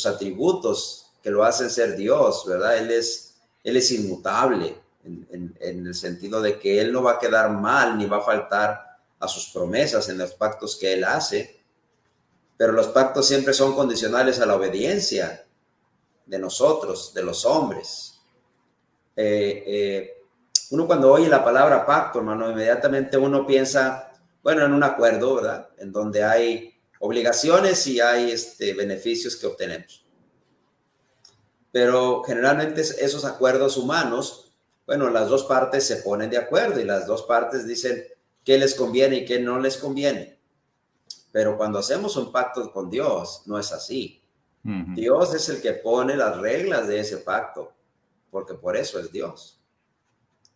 [SPEAKER 2] atributos que lo hacen ser Dios, ¿verdad? Él es inmutable en el sentido de que Él no va a quedar mal ni va a faltar a sus promesas en los pactos que Él hace, pero los pactos siempre son condicionales a la obediencia de nosotros, de los hombres. Uno cuando oye la palabra pacto, hermano, inmediatamente uno piensa, bueno, en un acuerdo, ¿verdad?, en donde hay obligaciones y hay beneficios que obtenemos. Pero generalmente esos acuerdos humanos, bueno, las dos partes se ponen de acuerdo y las dos partes dicen qué les conviene y qué no les conviene. Pero cuando hacemos un pacto con Dios, no es así. Uh-huh. Dios es el que pone las reglas de ese pacto, porque por eso es Dios.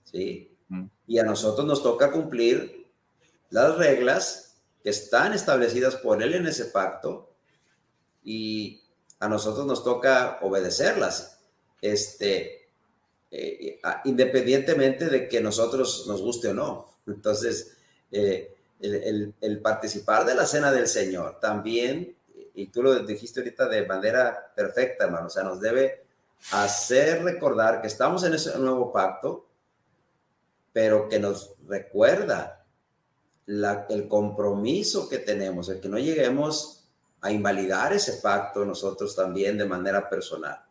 [SPEAKER 2] ¿Sí? Uh-huh. Y a nosotros nos toca cumplir las reglas que están establecidas por Él en ese pacto y a nosotros nos toca obedecerlas, independientemente de que nosotros nos guste o no. Entonces, el participar de la cena del Señor también, y tú lo dijiste ahorita de manera perfecta, hermano, o sea, nos debe hacer recordar que estamos en ese nuevo pacto, pero que nos recuerda el compromiso que tenemos, el que no lleguemos a invalidar ese pacto nosotros también de manera personal.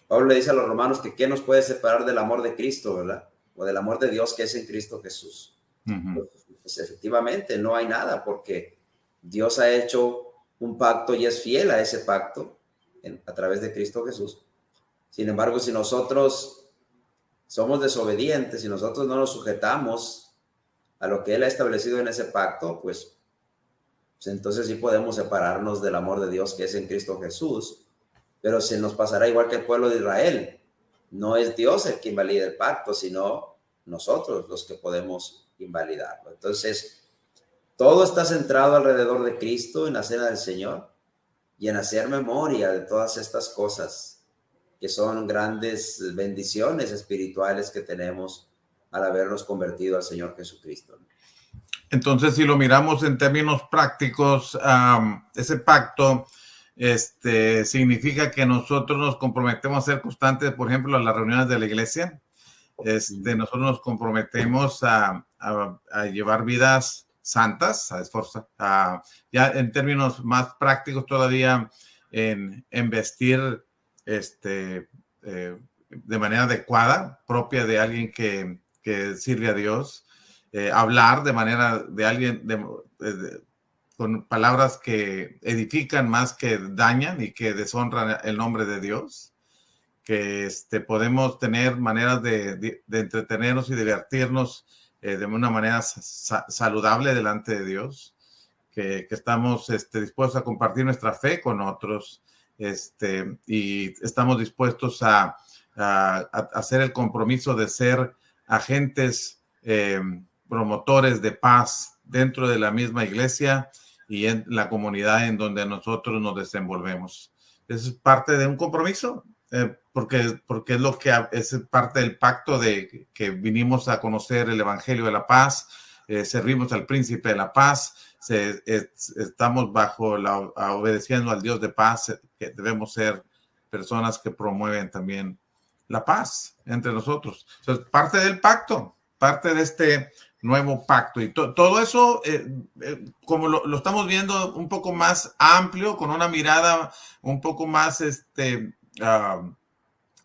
[SPEAKER 2] Pablo le dice a los romanos que ¿qué nos puede separar del amor de Cristo, verdad? O del amor de Dios que es en Cristo Jesús. Uh-huh. Pues efectivamente no hay nada, porque Dios ha hecho un pacto y es fiel a ese pacto a través de Cristo Jesús. Sin embargo, si nosotros somos desobedientes, si nosotros no nos sujetamos a lo que Él ha establecido en ese pacto, pues entonces sí podemos separarnos del amor de Dios que es en Cristo Jesús, pero se nos pasará igual que el pueblo de Israel. No es Dios el que invalida el pacto, sino nosotros los que podemos invalidarlo. Entonces, todo está centrado alrededor de Cristo en la cena del Señor y en hacer memoria de todas estas cosas que son grandes bendiciones espirituales que tenemos al habernos convertido al Señor Jesucristo.
[SPEAKER 1] Entonces, si lo miramos en términos prácticos, ese pacto significa que nosotros nos comprometemos a ser constantes, por ejemplo, a las reuniones de la iglesia. Nosotros nos comprometemos a llevar vidas santas, a esforzar, ya en términos más prácticos todavía, en vestir de manera adecuada, propia de alguien que sirve a Dios. Hablar de manera de alguien con palabras que edifican más que dañan y que deshonran el nombre de Dios, que podemos tener maneras de entretenernos y divertirnos de una manera saludable delante de Dios, que estamos dispuestos a compartir nuestra fe con otros, y estamos dispuestos a hacer el compromiso de ser agentes promotores de paz dentro de la misma iglesia y en la comunidad en donde nosotros nos desenvolvemos. Eso es parte de un compromiso, porque es lo que es parte del pacto de que vinimos a conocer el evangelio de la paz, servimos al príncipe de la paz, estamos obedeciendo al Dios de paz, que debemos ser personas que promueven también la paz entre nosotros. Entonces, parte del pacto, parte de este nuevo pacto. Y todo eso, como lo estamos viendo un poco más amplio, con una mirada un poco más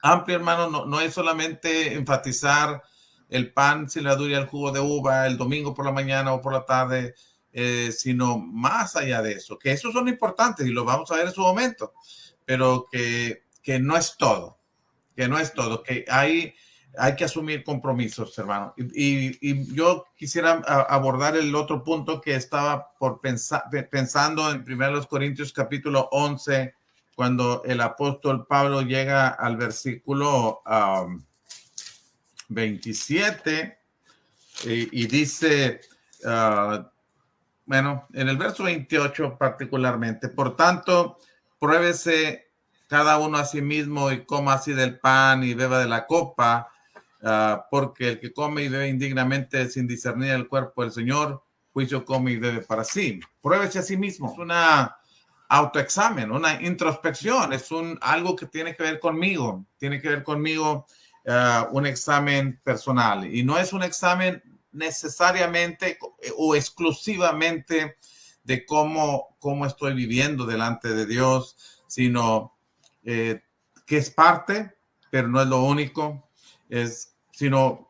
[SPEAKER 1] amplia, hermano, no es solamente enfatizar el pan sin levadura y el jugo de uva el domingo por la mañana o por la tarde, sino más allá de eso, que esos son importantes y los vamos a ver en su momento, pero que no es todo, que hay que asumir compromisos, hermano. Y yo quisiera abordar el otro punto que estaba pensando en 1 Corintios capítulo 11, cuando el apóstol Pablo llega al versículo 27 y dice, bueno, en el verso 28 particularmente, por tanto, pruébese cada uno a sí mismo y coma así del pan y beba de la copa, porque el que come y bebe indignamente sin discernir el cuerpo del Señor, juicio come y bebe para sí. Pruébese a sí mismo. Es una autoexamen, una introspección, es algo que tiene que ver conmigo, un examen personal, y no es un examen necesariamente o exclusivamente de cómo estoy viviendo delante de Dios, sino que es parte, pero no es lo único, sino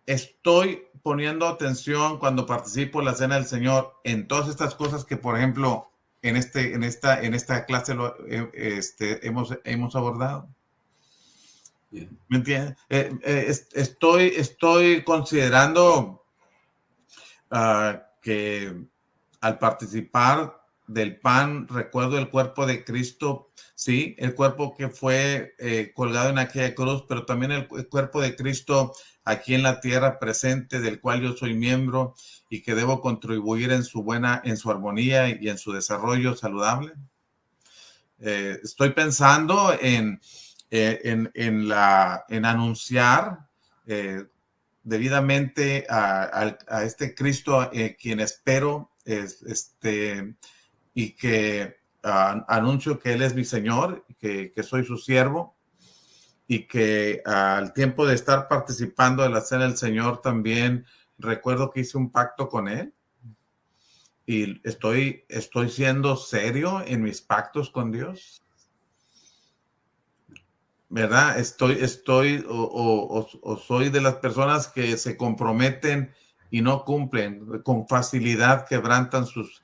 [SPEAKER 1] estoy poniendo atención cuando participo en la cena del Señor en todas estas cosas que, por ejemplo, en esta clase hemos abordado. ¿Me entiendes? Estoy considerando que al participar del pan, recuerdo el cuerpo de Cristo, sí, el cuerpo que fue colgado en aquella cruz, pero también el cuerpo de Cristo aquí en la tierra presente, del cual yo soy miembro y que debo contribuir en su armonía y en su desarrollo saludable. Estoy pensando en anunciar debidamente a este Cristo quien espero, y que anuncio que Él es mi Señor, que soy su siervo, y que al tiempo de estar participando de la cena del Señor también recuerdo que hice un pacto con Él y estoy siendo serio en mis pactos con Dios. ¿Verdad? O soy de las personas que se comprometen y no cumplen, con facilidad quebrantan sus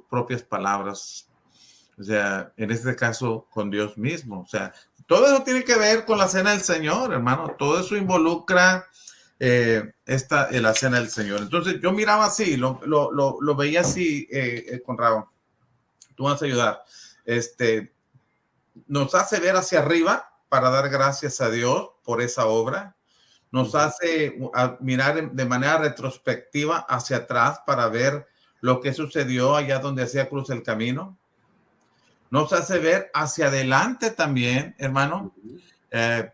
[SPEAKER 1] propias palabras. O sea, en este caso, con Dios mismo. O sea, todo eso tiene que ver con la cena del Señor, hermano. Todo eso involucra la cena del Señor. Entonces, yo miraba así, lo veía así, Conrado. Tú vas a ayudar. Nos hace ver hacia arriba para dar gracias a Dios por esa obra. Nos hace mirar de manera retrospectiva hacia atrás para ver lo que sucedió allá donde hacía cruz el camino. Nos hace ver hacia adelante también, hermano,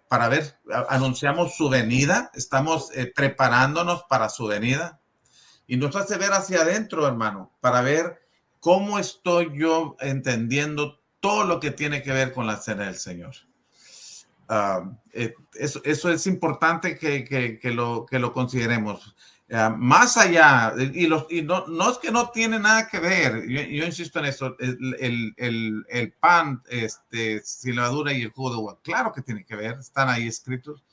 [SPEAKER 1] para ver, anunciamos su venida, estamos preparándonos para su venida. Y nos hace ver hacia adentro, hermano, para ver cómo estoy yo entendiendo todo lo que tiene que ver con la cena del Señor. Eso es importante que lo consideremos. Más allá, y no es que no tiene nada que ver, yo insisto en eso, el pan sin levadura y el jugo de uva, claro que tiene que ver, están ahí escritos,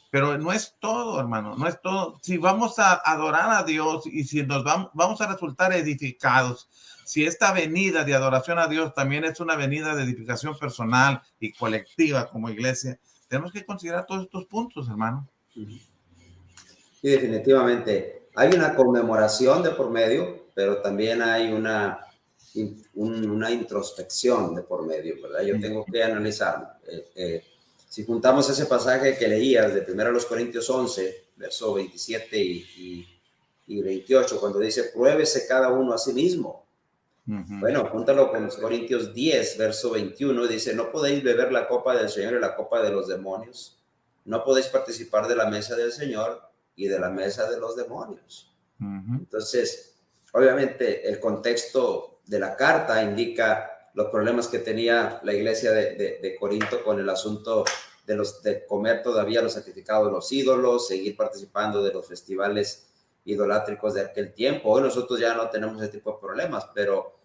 [SPEAKER 1] pero no es todo, hermano, no es todo. Si vamos a adorar a Dios y si vamos a resultar edificados, si esta venida de adoración a Dios también es una venida de edificación personal y colectiva como iglesia, tenemos que considerar todos estos puntos, hermano.
[SPEAKER 2] Y definitivamente hay una conmemoración de por medio, pero también hay una introspección de por medio, ¿verdad? Yo tengo que analizarlo. Si juntamos ese pasaje que leías de 1 Corintios 11, verso 27 y 28, cuando dice, pruébese cada uno a sí mismo. Bueno, júntalo con Corintios 10, verso 21, dice, no podéis beber la copa del Señor y la copa de los demonios. No podéis participar de la mesa del Señor y de la mesa de los demonios. Entonces, obviamente, el contexto de la carta indica los problemas que tenía la iglesia de Corinto con el asunto de comer todavía los sacrificados de los ídolos, seguir participando de los festivales idolátricos de aquel tiempo. Hoy nosotros ya no tenemos ese tipo de problemas, pero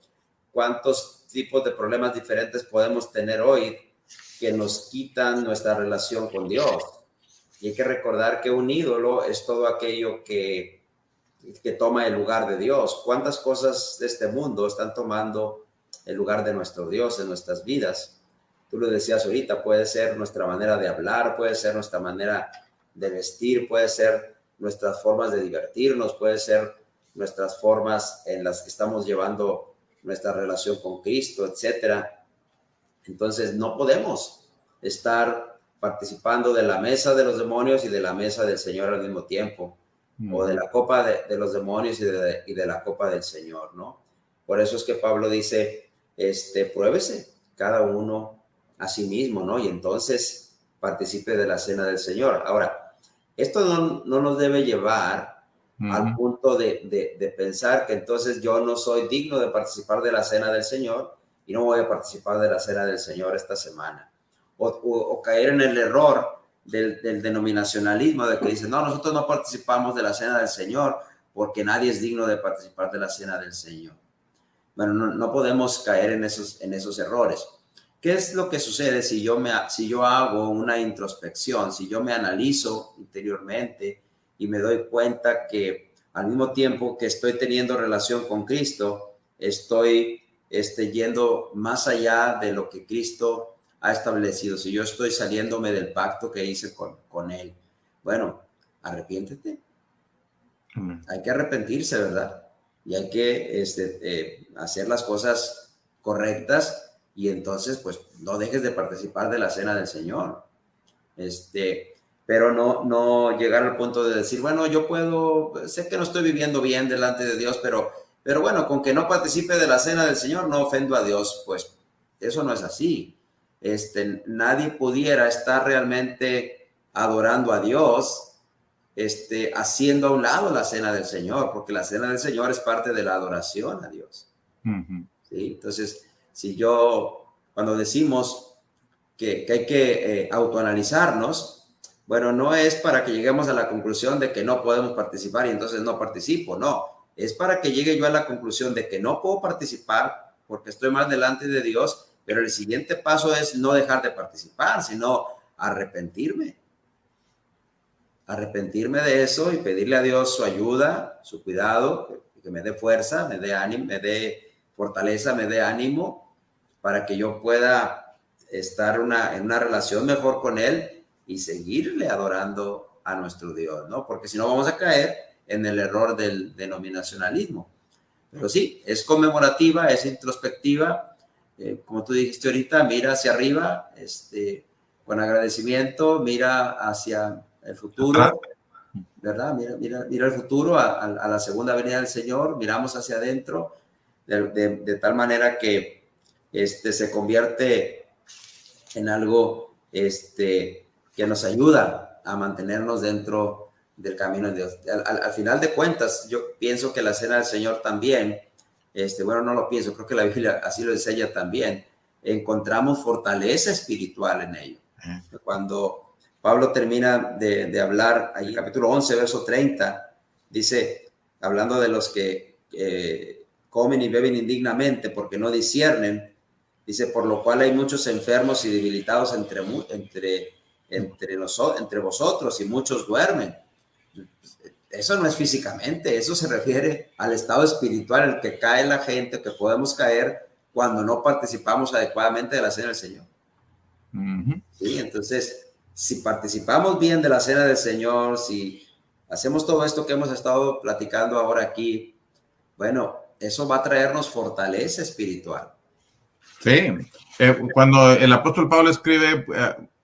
[SPEAKER 2] ¿cuántos tipos de problemas diferentes podemos tener hoy que nos quitan nuestra relación con Dios? Y hay que recordar que un ídolo es todo aquello que toma el lugar de Dios. ¿Cuántas cosas de este mundo están tomando el lugar de nuestro Dios en nuestras vidas? Tú lo decías ahorita, puede ser nuestra manera de hablar, puede ser nuestra manera de vestir, puede ser nuestras formas de divertirnos, puede ser nuestras formas en las que estamos llevando nuestra relación con Cristo, etcétera. Entonces no podemos estar participando de la mesa de los demonios y de la mesa del Señor al mismo tiempo, o de la copa de los demonios y de la copa del Señor, ¿no? Por eso es que Pablo dice, pruébese cada uno a sí mismo, ¿no? Y entonces participe de la cena del Señor. Ahora, esto no nos debe llevar al punto de pensar que entonces yo no soy digno de participar de la cena del Señor y no voy a participar de la cena del Señor esta semana. O caer en el error del denominacionalismo, de que dicen, no, nosotros no participamos de la cena del Señor porque nadie es digno de participar de la cena del Señor. Bueno, no podemos caer en esos errores. ¿Qué es lo que sucede si yo hago una introspección, si yo me analizo interiormente y me doy cuenta que al mismo tiempo que estoy teniendo relación con Cristo, estoy yendo más allá de lo que Cristo ha establecido, si yo estoy saliéndome del pacto que hice con Él? Bueno, arrepiéntete. Hay que arrepentirse, ¿verdad? Y hay que hacer las cosas correctas y entonces, pues, no dejes de participar de la cena del Señor. Pero no llegar al punto de decir, bueno, yo sé que no estoy viviendo bien delante de Dios, pero bueno, con que no participe de la cena del Señor, no ofendo a Dios. Pues eso no es así. Nadie pudiera estar realmente adorando a Dios haciendo a un lado la cena del Señor, porque la cena del Señor es parte de la adoración a Dios. ¿Sí? Entonces, cuando decimos que hay que autoanalizarnos, bueno, no es para que lleguemos a la conclusión de que no podemos participar y entonces no participo, no. Es para que llegue yo a la conclusión de que no puedo participar porque estoy mal delante de Dios, pero el siguiente paso es no dejar de participar, sino arrepentirme de eso y pedirle a Dios su ayuda, su cuidado, que me dé fuerza, me dé ánimo, me dé fortaleza, me dé ánimo para que yo pueda estar en una relación mejor con Él y seguirle adorando a nuestro Dios, ¿no? Porque si no vamos a caer en el error del denominacionalismo. Pero sí, es conmemorativa, es introspectiva, como tú dijiste ahorita, mira hacia arriba, con agradecimiento, mira hacia el futuro, ¿verdad? Mira el futuro, a la segunda venida del Señor, miramos hacia adentro, de tal manera que se convierte en algo que nos ayuda a mantenernos dentro del camino de Dios. Al final de cuentas, yo pienso que la cena del Señor también, bueno, no lo pienso, creo que la Biblia así lo enseña también, encontramos fortaleza espiritual en ello. Cuando Pablo termina de hablar, en el capítulo 11, verso 30, dice, hablando de los que comen y beben indignamente porque no disciernen, dice, por lo cual hay muchos enfermos y debilitados entre vosotros y muchos duermen. Eso no es físicamente, eso se refiere al estado espiritual en el que cae la gente, que podemos caer cuando no participamos adecuadamente de la cena del Señor. ¿Sí? Entonces, si participamos bien de la cena del Señor, si hacemos todo esto que hemos estado platicando ahora aquí, bueno, eso va a traernos fortaleza espiritual.
[SPEAKER 1] Sí, cuando el apóstol Pablo escribe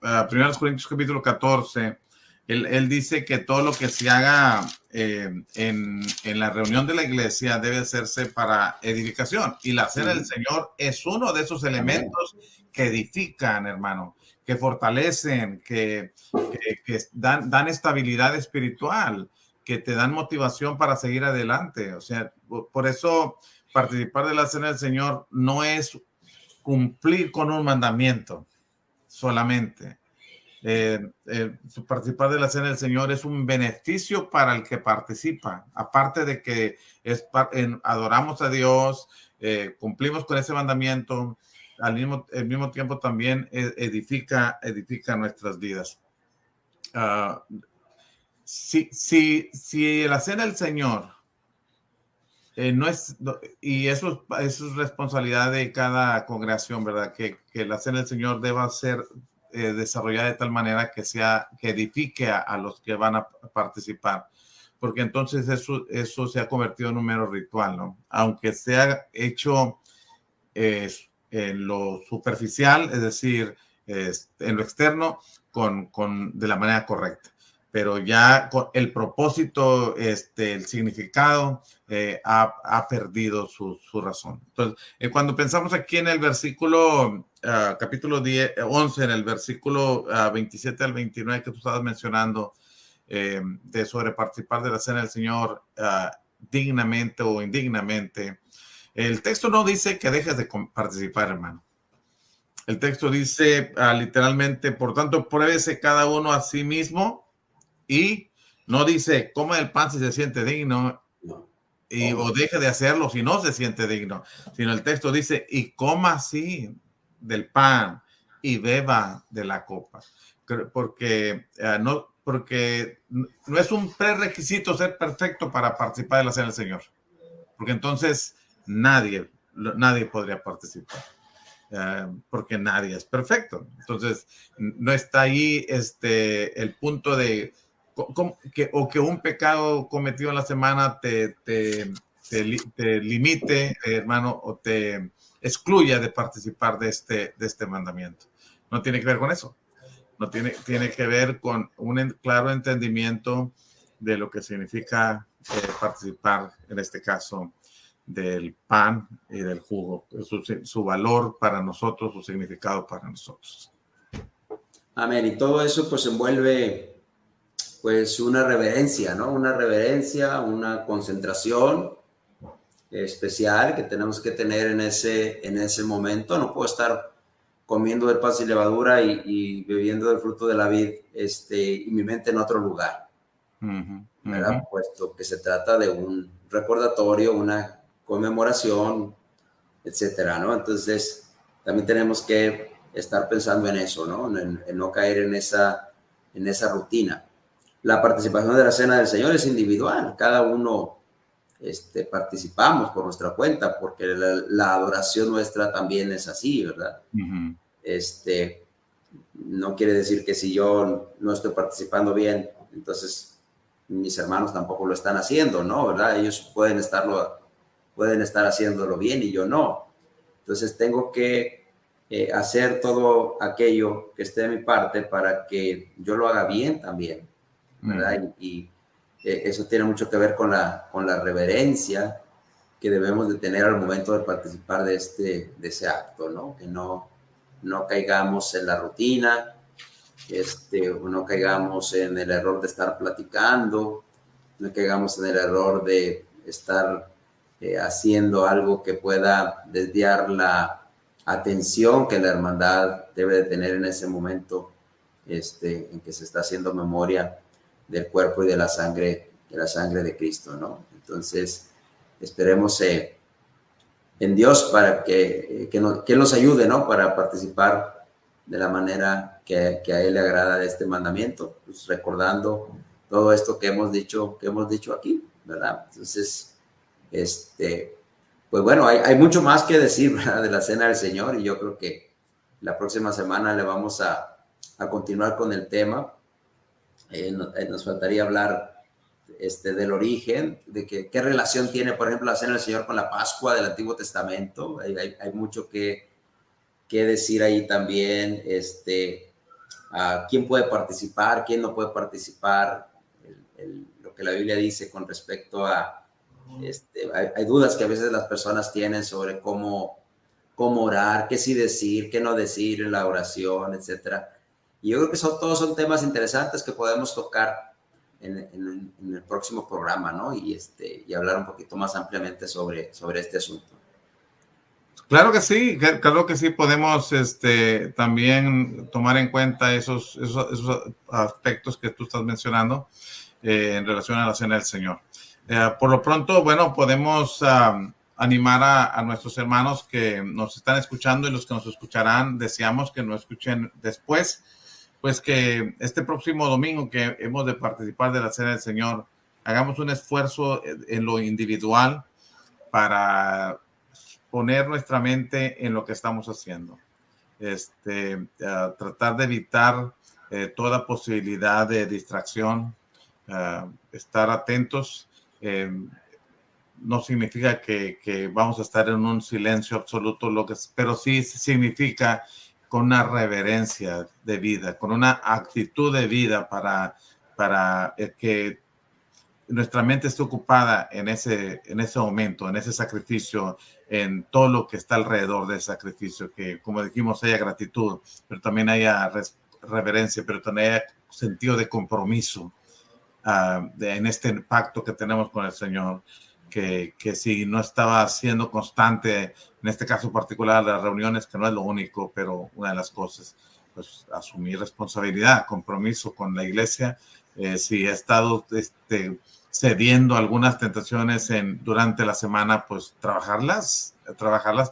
[SPEAKER 1] a 1 Corintios capítulo 14, él dice que todo lo que se haga en la reunión de la iglesia debe hacerse para edificación. Y la cena del Señor es uno de esos elementos que edifican, hermano, que fortalecen, que dan estabilidad espiritual, que te dan motivación para seguir adelante. O sea, por eso participar de la cena del Señor no es cumplir con un mandamiento solamente. Participar de la cena del Señor es un beneficio para el que participa, aparte de que adoramos a Dios, cumplimos con ese mandamiento, al mismo tiempo también edifica nuestras vidas. Si la cena del Señor y eso es responsabilidad de cada congregación, ¿verdad? Que la cena del Señor deba ser desarrollada de tal manera que edifique a los que van a participar, porque entonces eso se ha convertido en un mero ritual, ¿no? Aunque sea hecho en lo superficial, es decir, en lo externo, de la manera correcta. Pero ya el propósito, el significado, ha perdido su razón. Entonces, cuando pensamos aquí en el versículo, capítulo 11, en el versículo 27 al 29 que tú estabas mencionando, de sobre participar de la cena del Señor dignamente o indignamente, el texto no dice que dejes de participar, hermano. El texto dice literalmente, por tanto, pruébese cada uno a sí mismo. Y no dice, coma el pan si se siente digno, o deje de hacerlo si no se siente digno, sino el texto dice, y coma así del pan y beba de la copa. Porque no es un prerequisito ser perfecto para participar de la cena del Señor. Porque entonces nadie podría participar. Porque nadie es perfecto. Entonces, no está ahí el punto de que un pecado cometido en la semana te limite, hermano, o te excluya de participar de este mandamiento. No tiene que ver con eso. No tiene que ver con un claro entendimiento de lo que significa participar, en este caso, del pan y del jugo, su valor para nosotros, su significado para nosotros.
[SPEAKER 2] Amén. Y todo eso pues envuelve pues una reverencia, ¿no? Una reverencia, una concentración especial que tenemos que tener en ese momento. No puedo estar comiendo del pan sin levadura y bebiendo del fruto de la vid y mi mente en otro lugar, ¿verdad? Puesto que se trata de un recordatorio, una conmemoración, etcétera, ¿no? Entonces, también tenemos que estar pensando en eso, ¿no? En no caer en esa rutina. La participación de la cena del Señor es individual, cada uno participamos por nuestra cuenta, porque la adoración nuestra también es así, ¿verdad? No quiere decir que si yo no estoy participando bien, entonces mis hermanos tampoco lo están haciendo, ¿no? ¿Verdad? Ellos pueden estar haciéndolo bien y yo no. Entonces tengo que hacer todo aquello que esté de mi parte para que yo lo haga bien también, ¿verdad? Y eso tiene mucho que ver con la reverencia que debemos de tener al momento de participar de ese acto, ¿no? Que no caigamos en la rutina, no caigamos en el error de estar platicando, no caigamos en el error de estar haciendo algo que pueda desviar la atención que la hermandad debe de tener en ese momento en que se está haciendo memoria del cuerpo y de la sangre de Cristo, ¿no? Entonces, esperemos en Dios para que nos ayude, ¿no? Para participar de la manera que a Él le agrada de este mandamiento, pues recordando todo esto que hemos dicho aquí, ¿verdad? Entonces, pues bueno, hay mucho más que decir, ¿verdad? De la Cena del Señor, y yo creo que la próxima semana le vamos a continuar con el tema. Nos faltaría hablar del origen, de qué relación tiene, por ejemplo, la Cena del Señor con la Pascua del Antiguo Testamento. Hay mucho que decir ahí también, quién puede participar, quién no puede participar, lo que la Biblia dice con respecto a, hay dudas que a veces las personas tienen sobre cómo orar, qué sí decir, qué no decir en la oración, etcétera. Y yo creo que todos son temas interesantes que podemos tocar en el próximo programa, ¿no? Y hablar un poquito más ampliamente sobre este asunto.
[SPEAKER 1] claro que sí, podemos también tomar en cuenta esos aspectos que tú estás mencionando en relación a la Cena del Señor. Por lo pronto, bueno, podemos animar a nuestros hermanos que nos están escuchando y los que nos escucharán, deseamos que nos escuchen después, pues que este próximo domingo que hemos de participar de la Cena del Señor, hagamos un esfuerzo en lo individual para poner nuestra mente en lo que estamos haciendo. Tratar de evitar toda posibilidad de distracción, estar atentos. No significa que vamos a estar en un silencio absoluto, pero sí significa con una reverencia de vida, con una actitud de vida para que nuestra mente esté ocupada en ese momento, en ese sacrificio, en todo lo que está alrededor del sacrificio, que como dijimos haya gratitud, pero también haya reverencia, pero también haya sentido de compromiso en este pacto que tenemos con el Señor, que si no estaba siendo constante, en este caso particular, las reuniones, que no es lo único, pero una de las cosas, pues asumir responsabilidad, compromiso con la iglesia, si he estado cediendo algunas tentaciones durante la semana, pues trabajarlas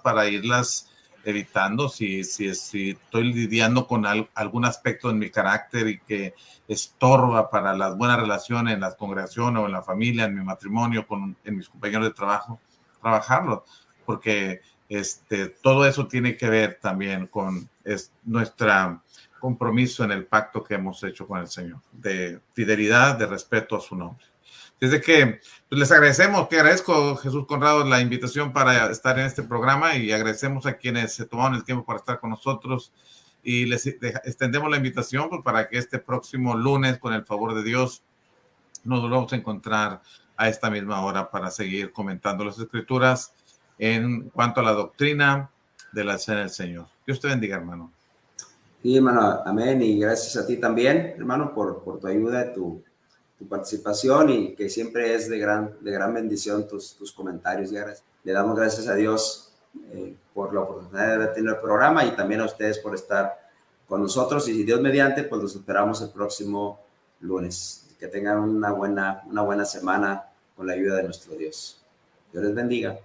[SPEAKER 1] para irlas evitando. Si estoy lidiando con algún aspecto en mi carácter y que estorba para las buenas relaciones en la congregación o en la familia, en mi matrimonio, en mis compañeros de trabajo, trabajarlo, porque todo eso tiene que ver también con nuestro compromiso en el pacto que hemos hecho con el Señor, de fidelidad, de respeto a su nombre. Desde que pues les agradecemos, te agradezco, Jesús Conrado, la invitación para estar en este programa y agradecemos a quienes se tomaron el tiempo para estar con nosotros y les extendemos la invitación pues, para que este próximo lunes, con el favor de Dios, nos volvamos a encontrar a esta misma hora para seguir comentando las Escrituras en cuanto a la doctrina de la Cena del Señor. Dios te bendiga, hermano.
[SPEAKER 2] Sí, hermano, amén, y gracias a ti también, hermano, por tu ayuda, tu participación, y que siempre es de gran bendición tus comentarios. Le damos gracias a Dios por la oportunidad de tener el programa, y también a ustedes por estar con nosotros, y si Dios mediante, pues los esperamos el próximo lunes. Que tengan una buena semana con la ayuda de nuestro Dios. Dios les bendiga.